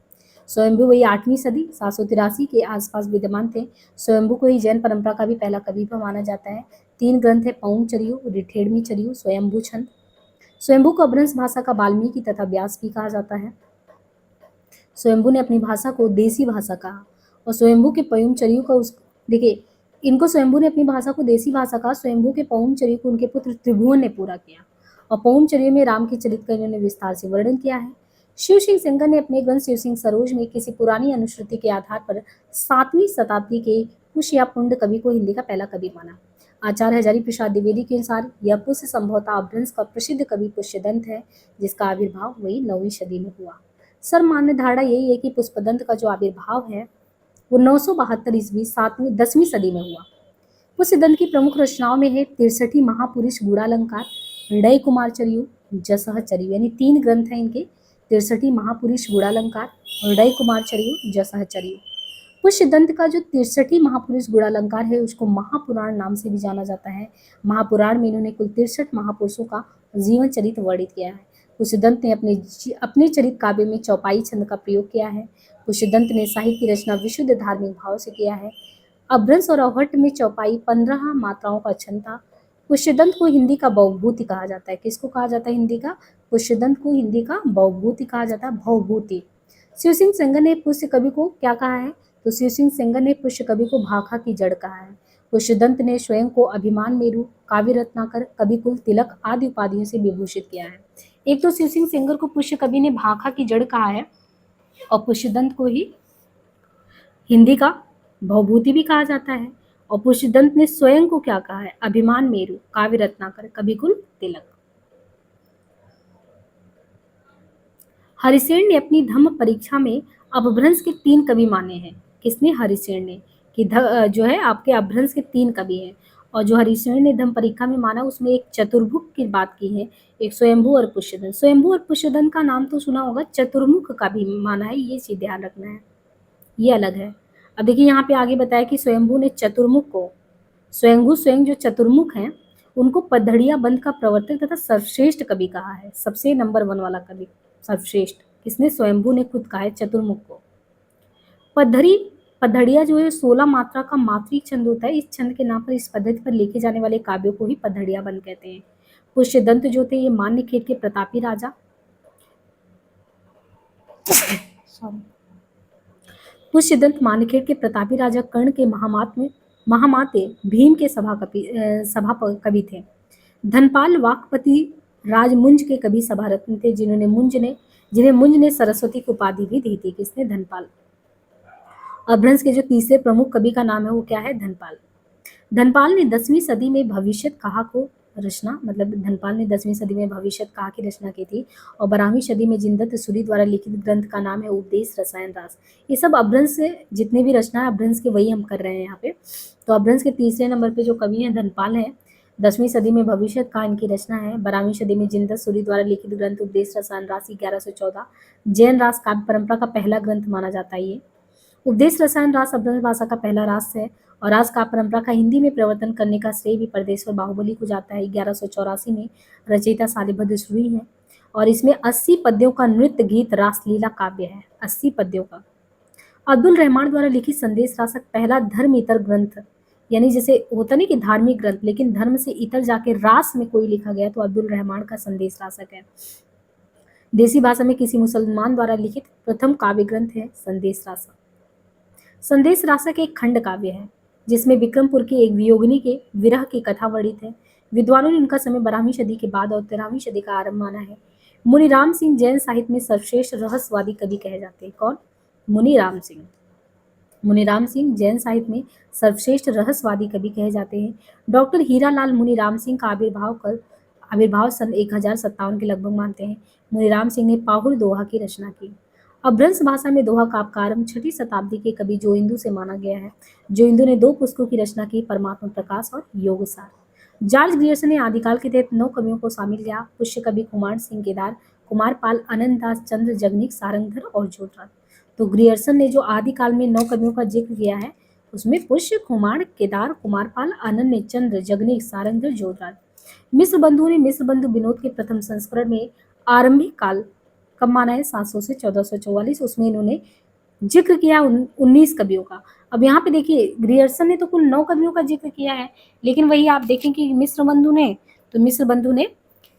स्वयंभू वही 8वीं सदी 783 के आसपास विद्यमान थे। स्वयंभू को ही जैन परंपरा का भी पहला कवि भी माना जाता है। 3 ग्रंथ है, पौंग चरियो, रिठेड़मी चरियो, स्वयंभू छंद। स्वयंभू को अभ्रंश भाषा का वाल्मीकि तथा व्यास भी कहा जाता है। स्वयंभू ने अपनी भाषा को देसी भाषा कहा और स्वयंभू के पयुम चरियो का उस देखिए इनको स्वयंभू ने अपनी भाषा को देसी भाषा कहा। स्वयंभू के पौम चरियो को उनके पुत्र त्रिभुवन ने पूरा किया और पौम चरियो में राम के चरित्र का इन्होंने विस्तार से वर्णन किया है। शिव सिंह सेंगर ने अपने ग्रंथ शिव सिंह सरोज में किसी पुरानी अनुश्रुति के आधार पर 7वीं शताब्दी के कुश या पुंड कवि को हिंदी का पहला कवि माना। आचार्य हजारी प्रसाद द्विवेदी के अनुसार यह पुष्य संभवतः अभ्रंश का प्रसिद्ध कवि पुष्यदंत है, जिसका आविर्भाव वही 9वीं सदी में हुआ। सर्वमान्य धारणा यही है कि पुष्पदंत का जो आविर्भाव है वो 972 ईस्वी 10वीं सदी में हुआ। पुष्पदंत की प्रमुख रचनाओं में है 63 महापुरुष गूढ़ालंकार, हृदय कुमार चरियो, जसह चरियो, यानी 3 ग्रंथ हैं इनके, 63 महापुरुष गूढ़ालंकार, हृदय कुमार चरियो, जसह चरियो। पुष्पदंत का जो 63 महापुरुष गूढ़ालंकार है उसको महापुराण नाम से भी जाना जाता है। महापुराण में इन्होंने कुल 63 महापुरुषों का जीवन चरित्र वर्णित किया है। पुष्पदंत ने अपने चरित काव्य में चौपाई छंद का प्रयोग किया है। पुष्पदंत ने साहित्य की रचना विशुद्ध धार्मिक भाव से किया है। अभ्रंश और अवहट्ट में चौपाई 15 मात्राओं का छंद था। पुष्पदंत को हिंदी का भवभूति कहा जाता है। किसको कहा जाता है हिंदी का? पुष्पदंत को हिंदी का भवभूति कहा जाता है, भवभूति। शिव सिंह सेंगर ने पुष्य कवि को क्या कहा है? तो शिव सिंह सेंगर ने पुष्य कवि को भाखा की जड़ कहा है। पुष्पदंत ने स्वयं को अभिमान मेरु, काव्य रत्नाकर, कविकुल, तिलक आदि उपाधियों से विभूषित किया है। एक तो शिव सिंह सेंगर को पुष्य कवि ने भाखा की जड़ कहा है और पुष्पदंत को ही हिंदी का भवभूति भी कहा जाता है। और पुष्पदंत ने स्वयं को क्या कहा है? अभिमान मेरु, काव्य रत्नाकर, कविकुल, तिलक। हरिसेन ने अपनी धम्म परीक्षा में अपभ्रंश के 3 कवि माने हैं। किसने? हरिसेन ने, कि जो है आपके अपभ्रंश के 3 कवि हैं। और जो हरिसेन ने धम्म परीक्षा में माना उसमें एक चतुर्मुख की बात की है, एक स्वयंभू और पुष्पदंत। स्वयंभू और पुष्पदंत का नाम तो सुना होगा, चतुर्मुख का भी माना है, ये चीज ध्यान रखना है, ये अलग है। अब देखिए यहाँ पे आगे बताया कि स्वयंभू ने चतुर्मुख को, स्वयंभू स्वयं जो चतुर्मुख हैं उनको पद्धड़िया बंध का प्रवर्तक तथा सर्वश्रेष्ठ कवि कहा है, सबसे नंबर 1 वाला कवि, सर्वश्रेष्ठ। किसने? स्वयंभू ने खुद कहा है चतुर्मुख को। पद्धड़िया जो है 16 मात्रा का मात्रिक छंद होता है। इस छंद के नाम पर इस पद्धति पर लिखे जाने वाले काव्यों को ही पद्धड़िया बंध कहते हैं। पुष्यदंत जो थे ये मान्यखेड़ के प्रतापी राजा पुष्यदंत मान्यखेड़ के प्रतापी राजा कर्ण के महामाते भीम के सभा कवि थे। धनपाल वाकपति राजमुंज के कवि सभा रत्न थे, जिन्हें मुंज ने सरस्वती की उपाधि भी दी थी। किसने? धनपाल। अपभ्रंश के जो तीसरे प्रमुख कवि का नाम है वो क्या है? धनपाल। धनपाल ने 10वीं सदी में भविष्यत कहा को रचना, मतलब धनपाल ने 10वीं सदी में भविष्यत कहा की रचना की थी। और 12वीं सदी में जिनदत्त सूरी द्वारा लिखित ग्रंथ का नाम है उपदेश रसायन रास। ये सब अपभ्रंश से जितने भी रचना है अपभ्रंश के वही हम कर रहे हैं यहाँ पे। तो अपभ्रंश के तीसरे नंबर पे जो कवि है धनपाल है। 10वीं सदी में भविष्यत कहा इनकी रचना है। 12वीं सदी में जिनदत्त सूरी द्वारा लिखित ग्रंथ उपदेश रसायन रास 1114 जैन रास काव्य परंपरा का पहला ग्रंथ माना जाता है। ये उपदेश रसायन रास अपभ्रंश भाषा का पहला रास है और रास काव्य परंपरा का हिंदी में प्रवर्तन करने का श्रेय भी परदेश्वर बाहुबली को जाता है। 1184 में रचयिता शालिभद्र सूरी है और इसमें 80 पद्यों का नृत्य गीत रासलीला काव्य है। 80 पद्यों का। अब्दुल रहमान द्वारा लिखित संदेश रासक पहला धर्म इतर ग्रंथ, यानी जैसे होता नहीं कि धार्मिक ग्रंथ लेकिन धर्म से इतर जाके रास में कोई लिखा गया तो अब्दुल रहमान का संदेश रासक है। देसी भाषा में किसी मुसलमान द्वारा लिखित प्रथम काव्य ग्रंथ है संदेश रासक। संदेश रासक एक खंड काव्य है जिसमें विक्रमपुर के एक वियोगिनी के विरह की कथा वर्णित है। विद्वानों ने इनका समय 12वीं सदी के बाद और 13वीं सदी का आरंभ माना है। मुनिराम सिंह जैन साहित्य में सर्वश्रेष्ठ रहस्यवादी कवि कहे जाते हैं। कौन? मुनिराम सिंह। मुनीराम सिंह जैन साहित्य में सर्वश्रेष्ठ रहस्यवादी कवि कहे जाते हैं। डॉक्टर हीरालाल मुनीराम सिंह का आविर्भाव सन 1057 के लगभग मानते हैं। मुनीराम सिंह ने पाहुर दोहा की रचना की। अभ्रंश भाषा में दोहा का आरंभ 6वीं शताब्दी के कवि जोइंदू से माना गया है। जोइंदू ने 2 पुस्तकों की रचना की, परमात्मा प्रकाश और योगसार। जॉर्ज ग्रियर्सन ने आदिकाल के तहत 9 कवियों को शामिल किया। पुष्य कवि कुमार सिंह केदार, कुमार पाल, अनंत दास, चंद्र जगनीक, सारंगधर और जोधराज। तो ग्रियर्सन ने जो आदिकाल में 9 कवियों का जिक्र किया है, उसमें पुष्य, कुमार, केदार, कुमारपाल, अनन्य, चंद्र, जगनीक, सारंगधर, जोधराज। मिस्र बंधु ने मिस्र बंधु विनोद के प्रथम संस्करण में आरंभिक काल कब माना है, 700 से 1444, उसमें इन्होंने जिक्र किया 19 कवियों का। अब यहाँ पे देखिए ग्रियर्सन ने तो कुल 9 कवियों का जिक्र किया है, लेकिन वही आप देखें कि मिस्र बंधु ने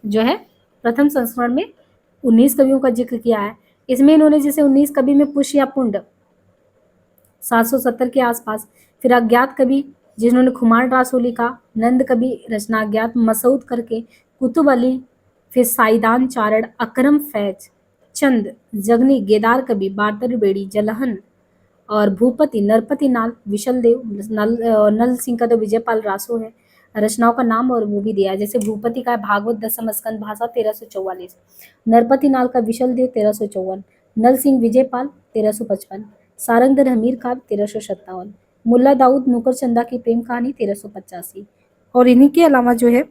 जो है प्रथम संस्करण में 19 कवियों का जिक्र किया है। इसमें इन्होंने जैसे 19 कवि में पुष्य या पुंड 770 के आसपास, फिर अज्ञात कवि जिन्होंने खुमार रासो लिखा, नंद कवि रचना अज्ञात, मसूद करके, कुतुब अली, फिर साइदान चारण, अकरम फैज, चंद जगनी, गेदार कवि, बातर बेड़ी, जलहन और भूपति, नरपति नाल, विशल देव, नल सिंह का तो विजयपाल रासो है। रचनाओं का नाम और वो भी दिया है, जैसे भूपति का है भागवत दसम स्कंद भाषा 1344, नरपति नाल का विशल देव 1354, नल सिंह विजयपाल 1355, सारंगधर हमीर काव्य 1357, मुल्ला दाऊद नुकरचंदा की प्रेम कहानी 1385, और इन्हीं के अलावा जो है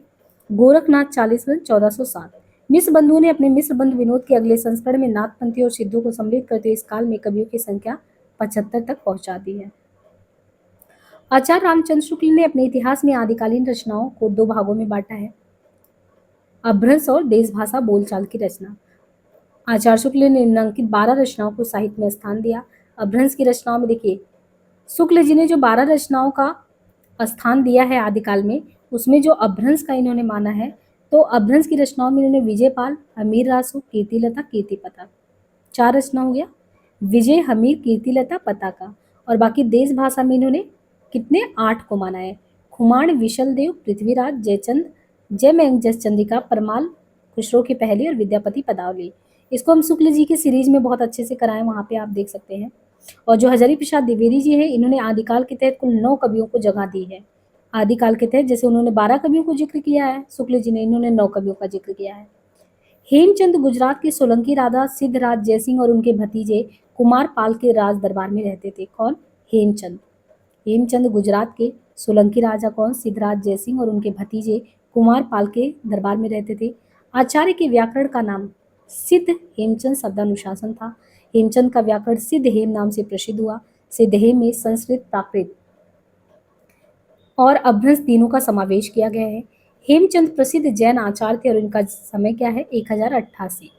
गोरखनाथ 40 रन 1407। मिस्र बंधु ने अपने मिस्र बंधु विनोद के अगले संस्करण में नाथपंथी और सिद्धों को सम्मिलित करते हुए इस काल में कवियों की संख्या 75 तक पहुंचा दी है। आचार्य रामचंद्र शुक्ल ने अपने इतिहास में आदिकालीन रचनाओं को 2 भागों में बांटा है, अभ्रंश और देश भाषा बोलचाल की रचना। आचार्य शुक्ल ने निम्नांकित 12 रचनाओं को साहित्य में स्थान दिया। अभ्रंश की रचनाओं में देखिए शुक्ल जी ने जो 12 रचनाओं का स्थान दिया है आदिकाल में, उसमें जो अभ्रंश का इन्होंने माना है, तो अभ्रंश की रचनाओं में इन्होंने विजयपाल, हमीर रासो, कीर्तिलता, कीर्तिपता, 4 रचना हो गया, विजय, हमीर, कीर्तिलता, पताका। और बाकी देश भाषा में इन्होंने कितने 8 को माना है, खुमाण, विशल देव, पृथ्वीराज, जयचंद, जयमयंक, जस चंद्रिका, परमाल, खुसरो की पहली और विद्यापति पदावली। इसको हम शुक्ल जी के सीरीज में बहुत अच्छे से कराएं, वहाँ पे आप देख सकते हैं। और जो हजारी प्रसाद द्विवेदी जी है, इन्होंने आदिकाल के तहत कुल 9 कवियों को जगह दी है। आदिकाल के तहत जैसे उन्होंने 12 कवियों को जिक्र किया है, शुक्ल जी ने इन्होंने 9 कवियों का जिक्र किया है। हेमचंद गुजरात के सोलंकी राजा सिद्धराज जयसिंह और उनके भतीजे कुमार पाल के राज दरबार में रहते थे। कौन? हेमचंद। हेमचंद गुजरात के सोलंकी राजा कौन? सिद्धराज जयसिंह और उनके भतीजे कुमार पाल के दरबार में रहते थे। आचार्य के व्याकरण का नाम सिद्ध हेमचंद शब्दानुशासन था। हेमचंद का व्याकरण सिद्ध हेम नाम से प्रसिद्ध हुआ। सिद्ध हेम में संस्कृत, प्राकृत और अभ्रंश तीनों का समावेश किया गया है। हेमचंद प्रसिद्ध जैन आचार्य थे और इनका समय क्या है? 1088।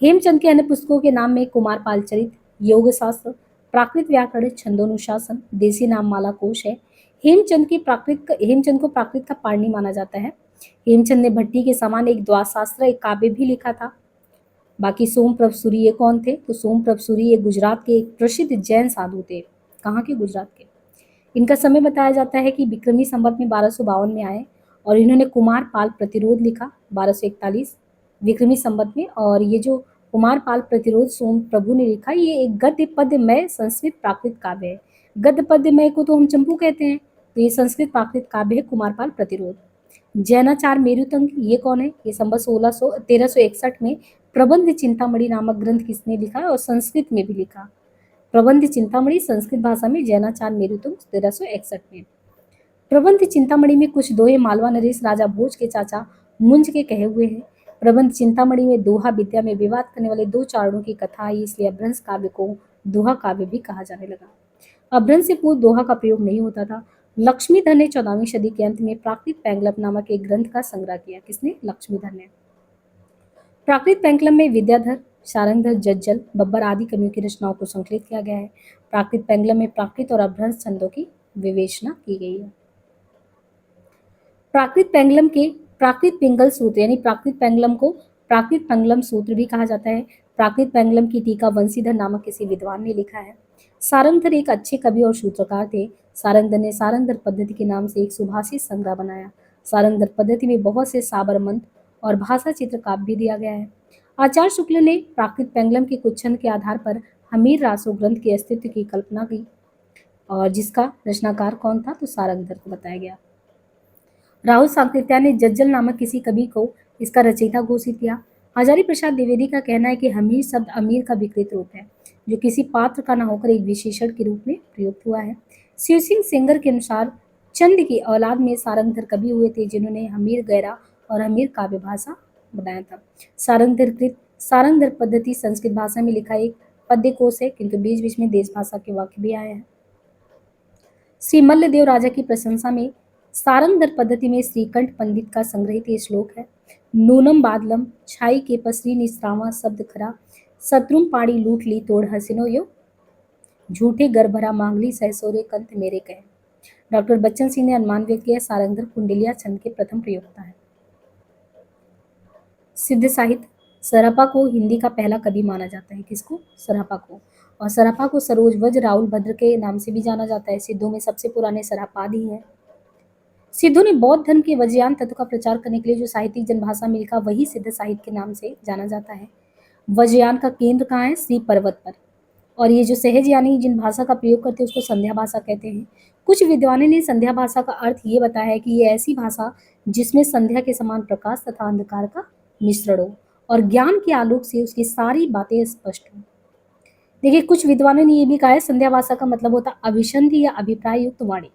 हेमचंद के अन्य पुस्तकों के नाम में कुमार पाल चरित, योग शास्त्र, प्राकृत व्याकरण, छंदोनुशासन, देसी नाम माला कोश है। हेमचंद को प्राकृत का पाणिनि माना जाता है। हेमचंद ने भट्टी के समान एक द्वाशास्त्र, एक काव्य भी लिखा था। बाकी सोमप्रभ सूरी ये कौन थे? तो सोमप्रभ सूरी ये गुजरात के एक प्रसिद्ध जैन साधु थे। कहाँ के? गुजरात के। इनका समय बताया जाता है कि विक्रमी संवत में 1252 में आए और इन्होंने कुमार पाल प्रतिरोध लिखा 1241 विक्रमी संवत में। और ये जो कुमार पाल प्रतिरोध सोम प्रभु ने लिखा, ये एक गद्य पद्यमय संस्कृत प्राकृत काव्य है। गद्य पद्यमय को तो हम चंपू कहते हैं, तो ये संस्कृत प्राकृत काव्य है कुमार पाल प्रतिरोध। जैनाचार मेरुतंक ये कौन है? ये संवत 1361 में प्रबंध चिंतामणि नामक ग्रंथ किसने लिखा और संस्कृत में भी लिखा? प्रबंध चिंतामणि संस्कृत भाषा में जैनाचार मेरुतंक 1361 में। प्रबंध चिंतामणि में कुछ दोहे मालवा नरेश राजा भोज के चाचा मुंज के कहे हुए हैं। प्रबंध चिंतामणि में दोहा विद्या में विवाद करने वाले 2 चारणों की कथा आई, इसलिए अभ्रंश काव्य को दोहा काव्य भी कहा जाने लगा। अभ्रंश से पूर्व दोहा का प्रयोग नहीं होता था। लक्ष्मीधर ने 14वीं सदी के अंत में प्राकृत पैंगलम नामक एक ग्रंथ का संग्रह किया। किसने? लक्ष्मीधर ने। प्राकृत पैंगलम में विद्याधर, सारंगधर, जज्जल, बब्बर आदि कवियों की रचनाओं को संकलित किया गया है। प्राकृत पैंगलम में प्राकृत और अभ्रंश छंदों की विवेचना की गई है। प्राकृत पैंगलम के प्राकृत पिंगल सूत्र यानी प्राकृत पैंगलम को प्राकृत पैंगलम सूत्र भी कहा जाता है। प्राकृत पैंगलम की टीका वंशीधर नामक किसी विद्वान ने लिखा है। सारंगधर एक अच्छे कवि और सूत्रकार थे। सारंगधर ने सारंगधर पद्धति के नाम से एक सुभाषित संग्रह बनाया। सारंगधर पद्धति में बहुत से साबरमंत और भाषा चित्र काव्य भी दिया गया है। आचार्य शुक्ल ने प्राकृत पैंगलम के कुछ छंद के आधार पर हमीर रासो ग्रंथ के अस्तित्व की कल्पना की। और जिसका रचनाकार कौन था, तो सारंगधर को बताया गया। राहुल सांकृत्यायन ने जज्जल नामक किसी कवि को इसका रचयिता घोषित किया। हजारी प्रसाद द्विवेदी का कहना है कि हमीर शब्द अमीर का विकृत रूप है, जो किसी पात्र का न होकर एक विशेषण के रूप में प्रयुक्त हुआ है। शिव सिंह सेंगर के अनुसार चंद की औलाद में सारंगधर कवि हुए थे, जिन्होंने हमीर गैरा और हमीर काव्य भाषा बनाया था। सारंगधर कृत सारंगधर पद्धति संस्कृत भाषा में लिखा एक पद्य कोश है, किंतु बीच बीच में देश भाषा के वाक्य भी आए हैं। श्री मल्लदेव राजा की प्रशंसा में सारंगधर पद्धति में श्रीकंठ पंडित का संग्रहित ये श्लोक है। नूनम बादलम छाई के पसरी निस्रावा शब्द खरा, शत्रुम पाड़ी लूट ली तोड़ हसीनो यो, झूठे गर भरा मांगली सहसोरे कंत मेरे कहे। डॉक्टर बच्चन सिंह ने अनुमान व्यक्त किया सारंगधर कुंडलिया छंद के प्रथम प्रयोक्ता है। सिद्ध साहित्य सरापा को हिंदी का पहला कवि माना जाता है। किसको? सरापा को। और सरापा को सरोज वज राहुल भद्र के नाम से भी जाना जाता है। सिद्धों में सबसे पुराने सरापाद ही हैं। सिद्धों ने बौद्ध धर्म के वज्रयान तत्व का प्रचार करने के लिए जो साहित्यिक जनभाषा में लिखा, वही सिद्ध साहित्य के नाम से जाना जाता है। वज्रयान का केंद्र कहाँ है? श्री पर्वत पर। और ये जो सहज यानी जिन भाषा का प्रयोग करते हैं उसको संध्या भाषा कहते हैं। कुछ विद्वानों ने संध्या भाषा का अर्थ ये बताया है कि ये ऐसी भाषा जिसमें संध्या के समान प्रकाश तथा अंधकार का मिश्रण हो और ज्ञान के आलोक से उसकी सारी बातें स्पष्ट हो। देखिए, कुछ विद्वानों ने ये भी कहा है संध्या भाषा का मतलब होता अभिसंधि या अभिप्राय युक्त वाणी।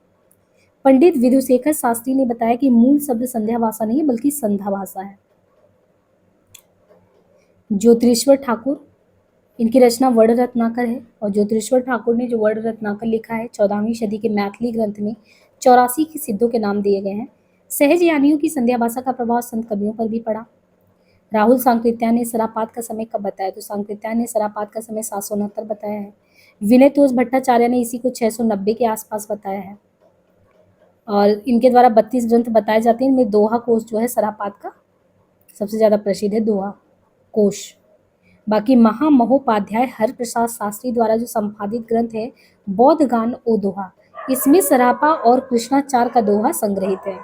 पंडित विधुशेखर शास्त्री ने बताया कि मूल शब्द संध्या भाषा नहीं है बल्कि संध्या भाषा है। ज्योतिरेश्वर ठाकुर, इनकी रचना वर्ण रत्नाकर है। और ज्योतिरेश्वर ठाकुर ने जो वर्ण रत्नाकर लिखा है 14वीं सदी के मैथिली ग्रंथ में 84 की सिद्धों के नाम दिए गए हैं। सहज यानियों की संध्या भाषा का प्रभाव संत कवियों पर भी पड़ा। राहुल सांकृत्यायन ने सरापात का समय कब बताया? तो सांकृत्यायन ने सरापात का समय 769 बताया है। विनय तोष भट्टाचार्य ने इसी को 690 के आसपास बताया है। और इनके द्वारा 32 ग्रंथ बताए जाते हैं। इनमें दोहा कोश जो है सरापात का सबसे ज्यादा प्रसिद्ध है, दोहा कोश। बाकी महामहोपाध्याय हरप्रसाद शास्त्री द्वारा जो संपादित ग्रंथ है बौद्ध गान ओ दोहा, इसमें सरापा और कृष्णाचार का दोहा संग्रहित है।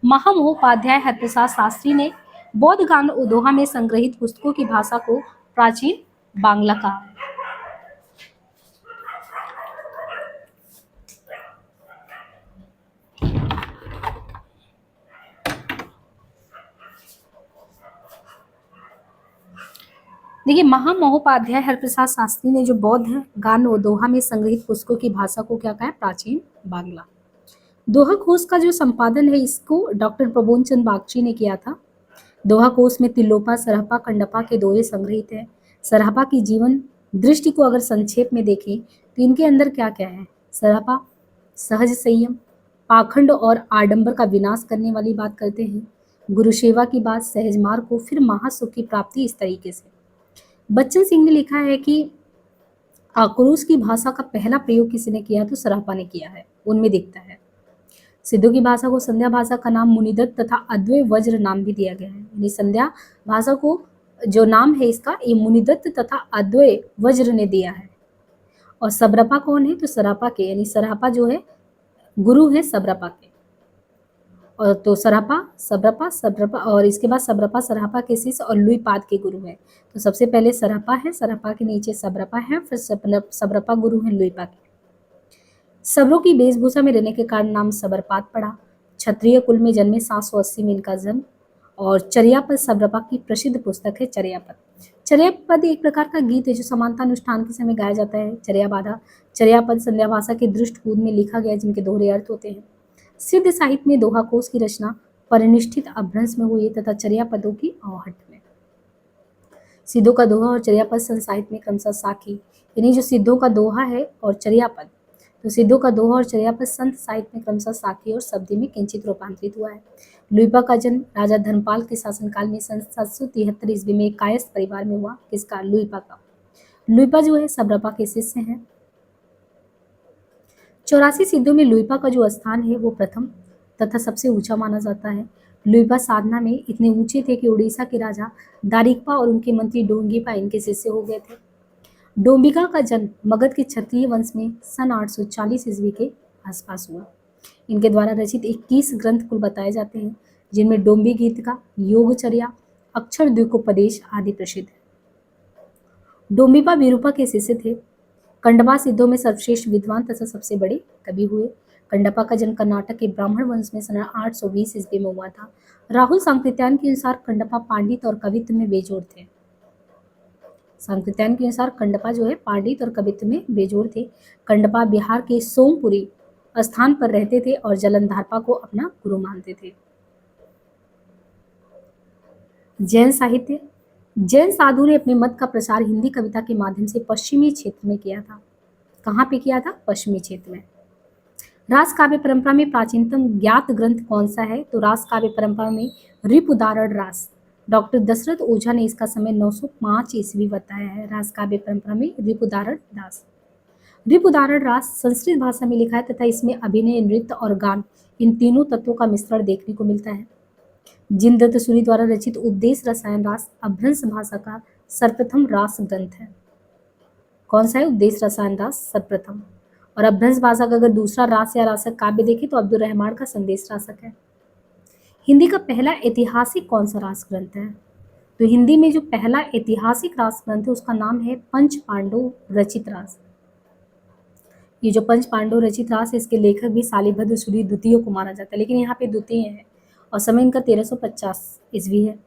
महामहोपाध्याय हरप्रसाद शास्त्री ने बौद्ध गान ओ दोहा में संग्रहित पुस्तकों की भाषा को प्राचीन बांग्ला कहा है। देखिए, महामहोपाध्याय हरप्रसाद शास्त्री ने जो बौद्ध गान और दोहा में संग्रहित पुस्तकों की भाषा को क्या कहा है? प्राचीन बांग्ला। दोहा कोश का जो संपादन है इसको डॉक्टर प्रबोध चंद बागची ने किया था। दोहा कोश में तिलोपा, सरहपा, कंडपा के दोहे संग्रहित है। सरहपा की जीवन दृष्टि को अगर संक्षेप में देखें तो इनके अंदर क्या क्या है? सरहपा सहज संयम, पाखंड और आडंबर का विनाश करने वाली बात करते हैं। गुरु सेवा की बात, सहज मार्ग को, फिर महासुख की प्राप्ति, इस तरीके से। बच्चन सिंह ने लिखा है कि आक्रोश की भाषा का पहला प्रयोग किसी ने किया तो सरहपा ने किया है, उनमें दिखता है। सिद्धों की भाषा को संध्या भाषा का नाम मुनिदत्त तथा अद्वय वज्र नाम भी दिया गया है। यानी संध्या भाषा को जो नाम है इसका, ये मुनिदत्त तथा अद्वय वज्र ने दिया है। और सबरपा कौन है? तो सरापा के, यानी सरहपा जो है गुरु है सबरपा के। और तो सरहपा सबरपा सबरपा और इसके बाद सबरपा सरहपा के शिष्य और लुईपाद के गुरु है। तो सबसे पहले सरहपा है, सरहपा के नीचे सबरपा है, फिर सबरपा गुरु है लुईपा के। सबरों की वेशभूषा में रहने के कारण नाम सबरपाद पड़ा। क्षत्रिय कुल में जन्मे, 780 में इनका जन्म। और चर्यापद सबरपा की प्रसिद्ध पुस्तक है चर्यापद। चर्यापद एक प्रकार का गीत है जो समानता अनुष्ठान के समय गाया जाता है। चर्याबाधा चर्यापद संध्या भाषा के दृष्टपूर्ण में लिखा गया, जिनके दोहरे अर्थ होते हैं। सिद्ध साहित्य में दोहा कोश की रचना परिनिष्ठित अभ्रंश में हुई तथा चर्यापदों की आहट में। सिद्धों का दोहा और चर्यापद संत साहित्य में क्रमशः साखी, यानी जो सिद्धों का दोहा है और चर्यापद, तो सिद्धों का दोहा और चर्यापद संत साहित्य में क्रमशः साखी और शब्दी में किंचित रूपांतरित हुआ है। लुईपा का जन्म राजा धर्मपाल के शासनकाल में सन 773 ईस्वी में एक कायस्थ परिवार में हुआ। किसका? लुईपा का। लुईपा जो है सबरपा के शिष्य हैं। 84 सिद्धों में लुईपा का जो स्थान है वो प्रथम तथा सबसे ऊंचा माना जाता है। लुईपा साधना में इतने ऊंचे थे कि उड़ीसा के राजा दारिकपा और उनके मंत्री डोंगीपा इनके शिष्य हो गए थे। डोंबिका का जन्म मगध के क्षत्रिय वंश में सन 840 ईस्वी के आसपास हुआ। इनके द्वारा रचित 21 ग्रंथ कुल बताए जाते हैं, जिनमें डोंबी गीत का, योगचर्या, अक्षर द्विकोपदेश आदि प्रसिद्ध है। डोंबिपा विरूपा के शिष्य थे। कंडवा सिद्धों में सर्वश्रेष्ठ विद्वान तथा सबसे बड़े कवि हुए। कंडप्पा का जन्म कर्नाटक के ब्राह्मण वंश में सन 820 ईस्वी में हुआ था। राहुल सांकृत्यायन के अनुसार कंडप्पा पांडित और कवित्व में बेजोड़ थे। सांकृत्यायन के अनुसार कंडप्पा जो है पांडित और कवित्व में बेजोड़ थे। कंडप्पा बिहार के सोमपुरी स्थान पर रहते थे और जलंधारपा को अपना गुरु मानते थे। जैन साहित्य। जैन साधु ने अपने मत का प्रसार हिंदी कविता के माध्यम से पश्चिमी क्षेत्र में किया था। कहाँ पे किया था? पश्चिमी क्षेत्र में। रास काव्य परंपरा में प्राचीनतम ज्ञात ग्रंथ कौन सा है? तो रास काव्य परंपरा में रिपुदारण रास। डॉक्टर दशरथ ओझा ने इसका समय 905 ईस्वी बताया है। रास काव्य परंपरा में रिपुदारण रास। रिपुदारण रास संस्कृत भाषा में लिखा है तथा इसमें अभिनय, नृत्य और गान इन तीनों तत्वों का मिश्रण देखने को मिलता है। जिनदत्त सूरि द्वारा रचित उपदेश रसायन रास अभ्रंश भाषा का सर्वप्रथम रास ग्रंथ है। कौन सा है? उपदेश रसायन रास सर्वप्रथम। और अभ्रंश भाषा का अगर दूसरा रास या रासक काव्य देखें तो अब्दुल रहमान का संदेश रासक है। हिंदी का पहला ऐतिहासिक कौन सा रास ग्रंथ है? तो हिंदी में जो पहला ऐतिहासिक रास ग्रंथ है उसका नाम है पंच पांडव रचित रास। ये जो पंच पांडव रचित रास है इसके लेखक भी शालिभद्र सूरि द्वितीय को माना जाता है, लेकिन यहाँ पे द्वितीय है और समय इनका 1350 ईस्वी है।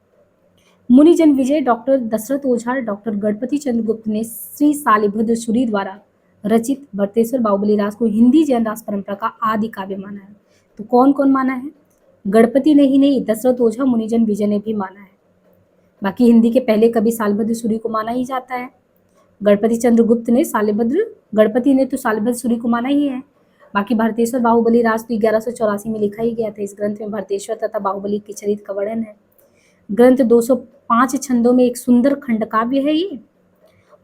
मुनि जन विजय डॉक्टर दशरथ ओझा, डॉक्टर गणपति चंद्र गुप्त ने श्री शालिभद्र सूरि द्वारा रचित भरतेश्वर बाहुबली रास को हिंदी जैन रास परंपरा का आदि काव्य माना है। तो कौन कौन माना है? गणपति ने ही नहीं, दशरथ ओझा, मुनिजन विजय ने भी माना है। बाकी हिंदी के पहले कवि शालिभद्र सूरि को माना ही जाता है। गणपति चंद्र गुप्त ने गणपति ने तो शालिभद्र सूरि को माना ही है। बाकी भरतेश्वर बाहुबली रास तो 1184 में लिखा ही गया था। इस ग्रंथ में भरतेश्वर तथा बाहुबली के चरित्र का वर्णन है। ग्रंथ 205 छंदों में एक सुंदर खंड काव्य है ये।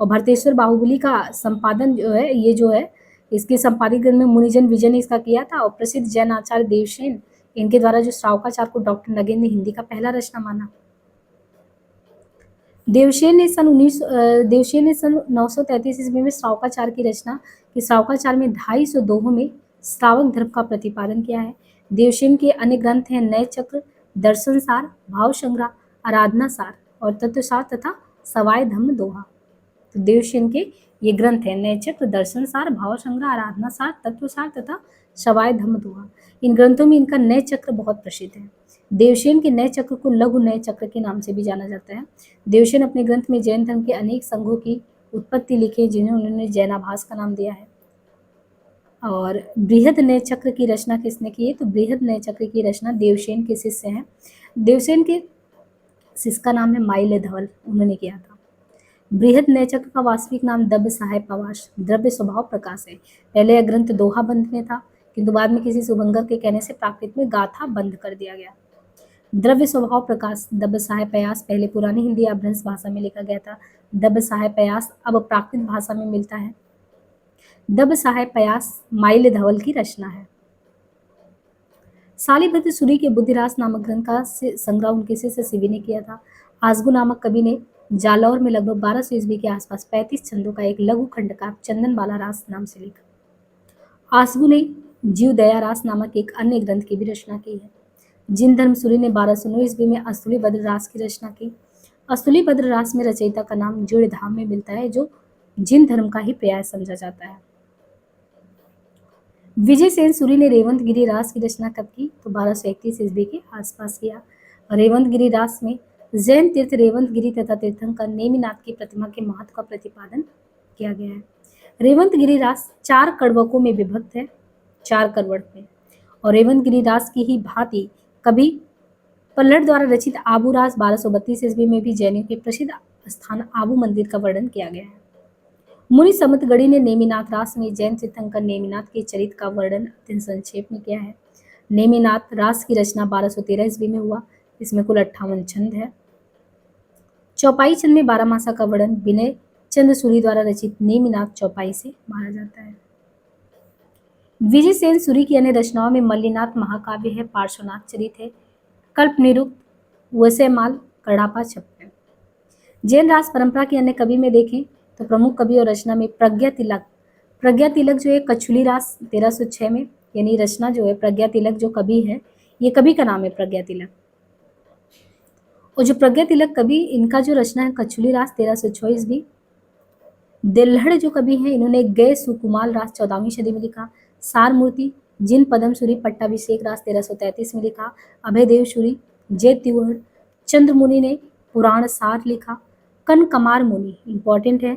और भरतेश्वर बाहुबली का संपादन जो है इसके संपादित ग्रंथ में मुनिजन विजय ने इसका किया था। और प्रसिद्ध जैन आचार्य देवसेन इनके द्वारा जो श्रावकाचार को डॉक्टर नगेन ने हिंदी का पहला रचना माना। देवसेन ने सन 933 ईस्वी में श्रावकाचार की रचना कि श्रावकाचार में 250 दोहों में श्रावक धर्म का प्रतिपादन किया है। देवसेन के अन्य ग्रंथ हैं नय चक्र, दर्शन सार, भाव संग्रह, आराधना सार और तत्वसार तथा सवाय धम्म दोहा। तो देवसेन के ये ग्रंथ हैं नय चक्र, दर्शन सार, भाव संग्रह, आराधना सार, तत्वसार तथा सवाय धम्म दोहा। इन ग्रंथों में इनका नय चक्र बहुत प्रसिद्ध है। देवसेन के नय चक्र को लघु नय चक्र के नाम से भी जाना जाता है। देवसेन अपने ग्रंथ में जैन धर्म के अनेक संघों की उत्पत्ति लिखी है जिन्हें उन्होंने जैनाभास का नाम दिया है। और बृहद नय चक्र की रचना किसने की है? तो बृहद नय चक्र की रचना देवसेन के शिष्य हैं। देवसेन के शिष्य का नाम है माइल धवल, उन्होंने किया था। बृहद नय चक्र का वास्तविक नाम दब्ब सहाय पवाश द्रव्य स्वभाव प्रकाश है। पहले यह ग्रंथ दोहा बंध में था किंतु बाद में किसी शुभंकर के कहने से प्राकृत में गाथा बंद कर दिया गया। द्रव्य स्वभाव प्रकाश दब्ब सहाय पयास पहले पुरानी हिंदी अभ्रंश भाषा में लिखा गया था। दब्ब सहाय पयास अब प्राकृत भाषा में मिलता है। दब्ब सहाय पयास माइल धवल की रचना है। शालिभद्र सूरि के बुद्धिरास नामक ग्रंथ का संग्रह उनके शिष्य शिवी ने किया था। आसगु नामक कवि ने जालौर में लगभग 1200 ईस्वी के आसपास 35 छंदों का एक लघु खंड काव्य चंदनबाला रास नाम से लिखा। आसगु ने जीव दया रास नामक एक अन्य ग्रंथ की भी रचना की है। जिन धर्म सूरि ने 1209 ईस्वी में अस्तुली भद्र रास की रचना की। अस्तुली भद्र रास में रचयिता का नाम जीर्ण धाम में मिलता है जो जिन धर्म का ही पर्याय समझा जाता है। विजय सेन सूरि ने रेवंतगिरी रास की रचना कब की? तो 1231 ईस्वी के आसपास किया। रेवंतगिरी रास में जैन तीर्थ रेवंतगिरी तथा तीर्थंकर नेमिनाथ की प्रतिमा के महत्व का प्रतिपादन किया गया है। रेवंतगिरी रास 4 कड़वकों में विभक्त है, 4 करवड़ में। और रेवंतगिरी रास की ही भांति कभी पल्लड़ द्वारा रचित आबू रास 1232 ईस्वी में भी जैनियों के प्रसिद्ध स्थान आबू मंदिर का वर्णन किया गया है। मुनि समतगढ़ी ने नेमिनाथ रास में जैन तीर्थंकर नेमिनाथ के चरित्र का वर्णन अत्यंत संक्षेप में किया है। नेमिनाथ रास की रचना 1213 ईस्वी में हुआ। इसमें कुल 58 छंद है। चौपाई छंद में 12 मासा का वर्णन विनय चंद्र सूरि द्वारा रचित नेमिनाथ चौपाई से माना जाता है। विजय सेन सूरि की अन्य रचनाओं में मल्लीनाथ महाकाव्य है, पार्श्वनाथ चरित है, कल्प निरुक्त, वसैमाल, कड़ापा छप्पन। जैन रास परंपरा के अन्य कवि में देखें तो प्रमुख कवि और रचना में प्रज्ञा तिलक जो है कछुली रास 1306 में, यानी रचना जो है प्रज्ञा तिलक जो कवि है, ये कवि का नाम है प्रज्ञा तिलक। और जो प्रज्ञा तिलक कवि इनका जो रचना है कछुली रास 1306 ईस्वी। दिल्हड़ जो कवि हैं इन्होंने गए सुकुमाल रास 14वीं सदी में लिखा। सार मूर्ति जिन पद्मसूरी पट्टाभिषेक रास 1333 में लिखा। अभयदेव सूरी जय तिवड़ चंद्रमुनि ने पुराण सार लिखा। कनकमार मुनि इंपॉर्टेंट है।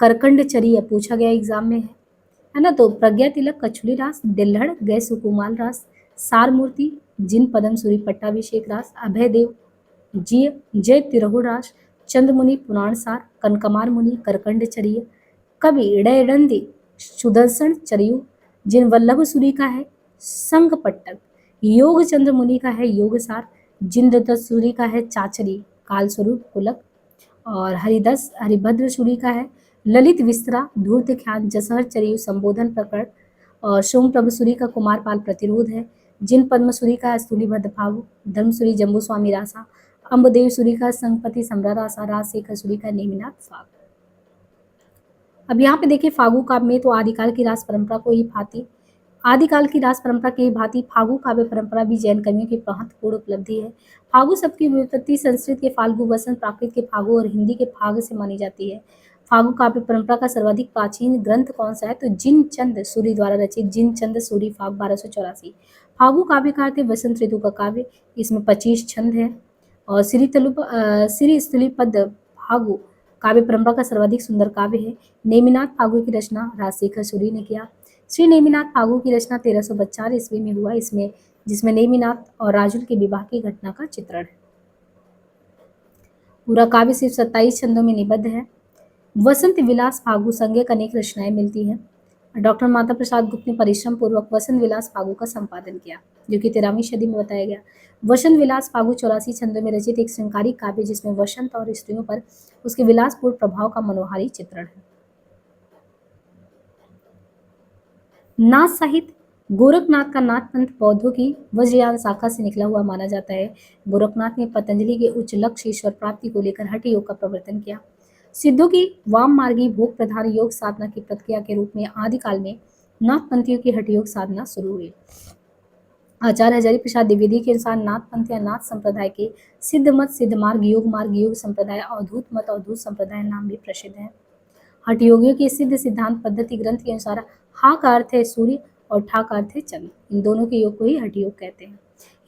करकंड चरिय पूछा गया एग्जाम में है ना। तो प्रज्ञा तिलक कछुली रास, दिल्हड़ गए सुकुमाल रास, सार मूर्ति जिन पद्मसूरी पट्टाभिषेक रास, अभयदेव जय जय तिरहुड़ रास, चंद्रमुनि पुराण सार, कनकमार मुनि करकंड चरिय, कवि इड़यडंदी सुदर्शन चरियु, जिन वल्लभ सूरी का है संग पट्टक, योग चंद्र मुनि का है योग सार, जिन दत्त सूरी का है चाचरी काल स्वरूप कुलक, और हरिदस हरिभद्र सूरी का है ललित विस्तरा धूर्त ख्यान जसहर चरियु संबोधन प्रकरण, और सोम प्रभु सूरी का कुमारपाल प्रतिरोध है, जिन पद्म सूरी का स्थूलीभद्र फागु, धर्म सूरी जम्बू स्वामी रासा, अम्बदेव सूरी का संगपति सम्रा रासा, राजशेखर सूरी का नेमिनाथ फाग। अब यहाँ पे देखिए फागु काव्य में तो आदिकाल की रास परंपरा को ही भांति आदिकाल की रास परंपरा की भांति फागु काव्य परंपरा भी जैन कवियों की महत्वपूर्ण उपलब्धि है। फागु शब्द की व्युत्पत्ति संस्कृत के फाल्गु वसंत, प्राकृत के फागु और हिंदी के फाग से मानी जाती है। फागु काव्य परंपरा का सर्वाधिक प्राचीन ग्रंथ कौन सा है, तो जिन चंद सूरी द्वारा रचित जिन चंद सूरी फाग 1284। फागु काव्य का अर्थ है वसंत ऋतु का काव्य। इसमें 25 छंद है और श्री स्थलीपद फागु काव्य परंपरा का सर्वाधिक सुंदर काव्य है। नेमिनाथ फागु की रचना राजशेखर सूरी ने किया। श्री नेमिनाथ फागु की रचना 1372 ईस्वी में हुआ, इसमें जिसमें नेमिनाथ और राजुल के विवाह की घटना का चित्रण है। पूरा काव्य सिर्फ 27 छंदों में निबद्ध है। वसंत विलास फागु संज्ञक अनेक रचनाएं मिलती हैं। डॉक्टर माता प्रसाद गुप्त ने परिश्रम पूर्वक वसंत विलास फागु का संपादन किया, जो कि 13वीं सदी में बताया गया। वसंत विलास फागु 84 छंदों में रचित एक श्रृंगारिक काव्य, जिसमें वसंत और स्त्रियों पर उसके विलासपूर्ण प्रभाव का मनोहारी चित्रण है। नाथ साहित्य गोरखनाथ का नाथ पंथ बौद्धों की वज्रयान शाखा से निकला हुआ माना जाता है। गोरखनाथ ने पतंजलि के उच्च लक्ष्य ईश्वर प्राप्ति को लेकर हठ योग का प्रवर्तन किया। सिद्धों की वाम मार्गी भोग प्रधान योग साधना की प्रक्रिया के रूप में आदिकाल में नाथ पंथियों की हठ योग साधना शुरू हुई। आचार्य हजारी प्रसाद द्विवेदी के अनुसार नाथ पंथ या नाथ संप्रदाय के सिद्ध मत, सिद्ध मार्ग, योग संप्रदाय, अवधूत मत, अवधूत संप्रदाय नाम भी प्रसिद्ध है। हठ योगियों के सिद्ध सिद्धांत पद्धति ग्रंथ के अनुसार हा का अर्थ है सूर्य और ठा का अर्थ है चंद्र, इन दोनों के योग को ही हठ योग कहते हैं।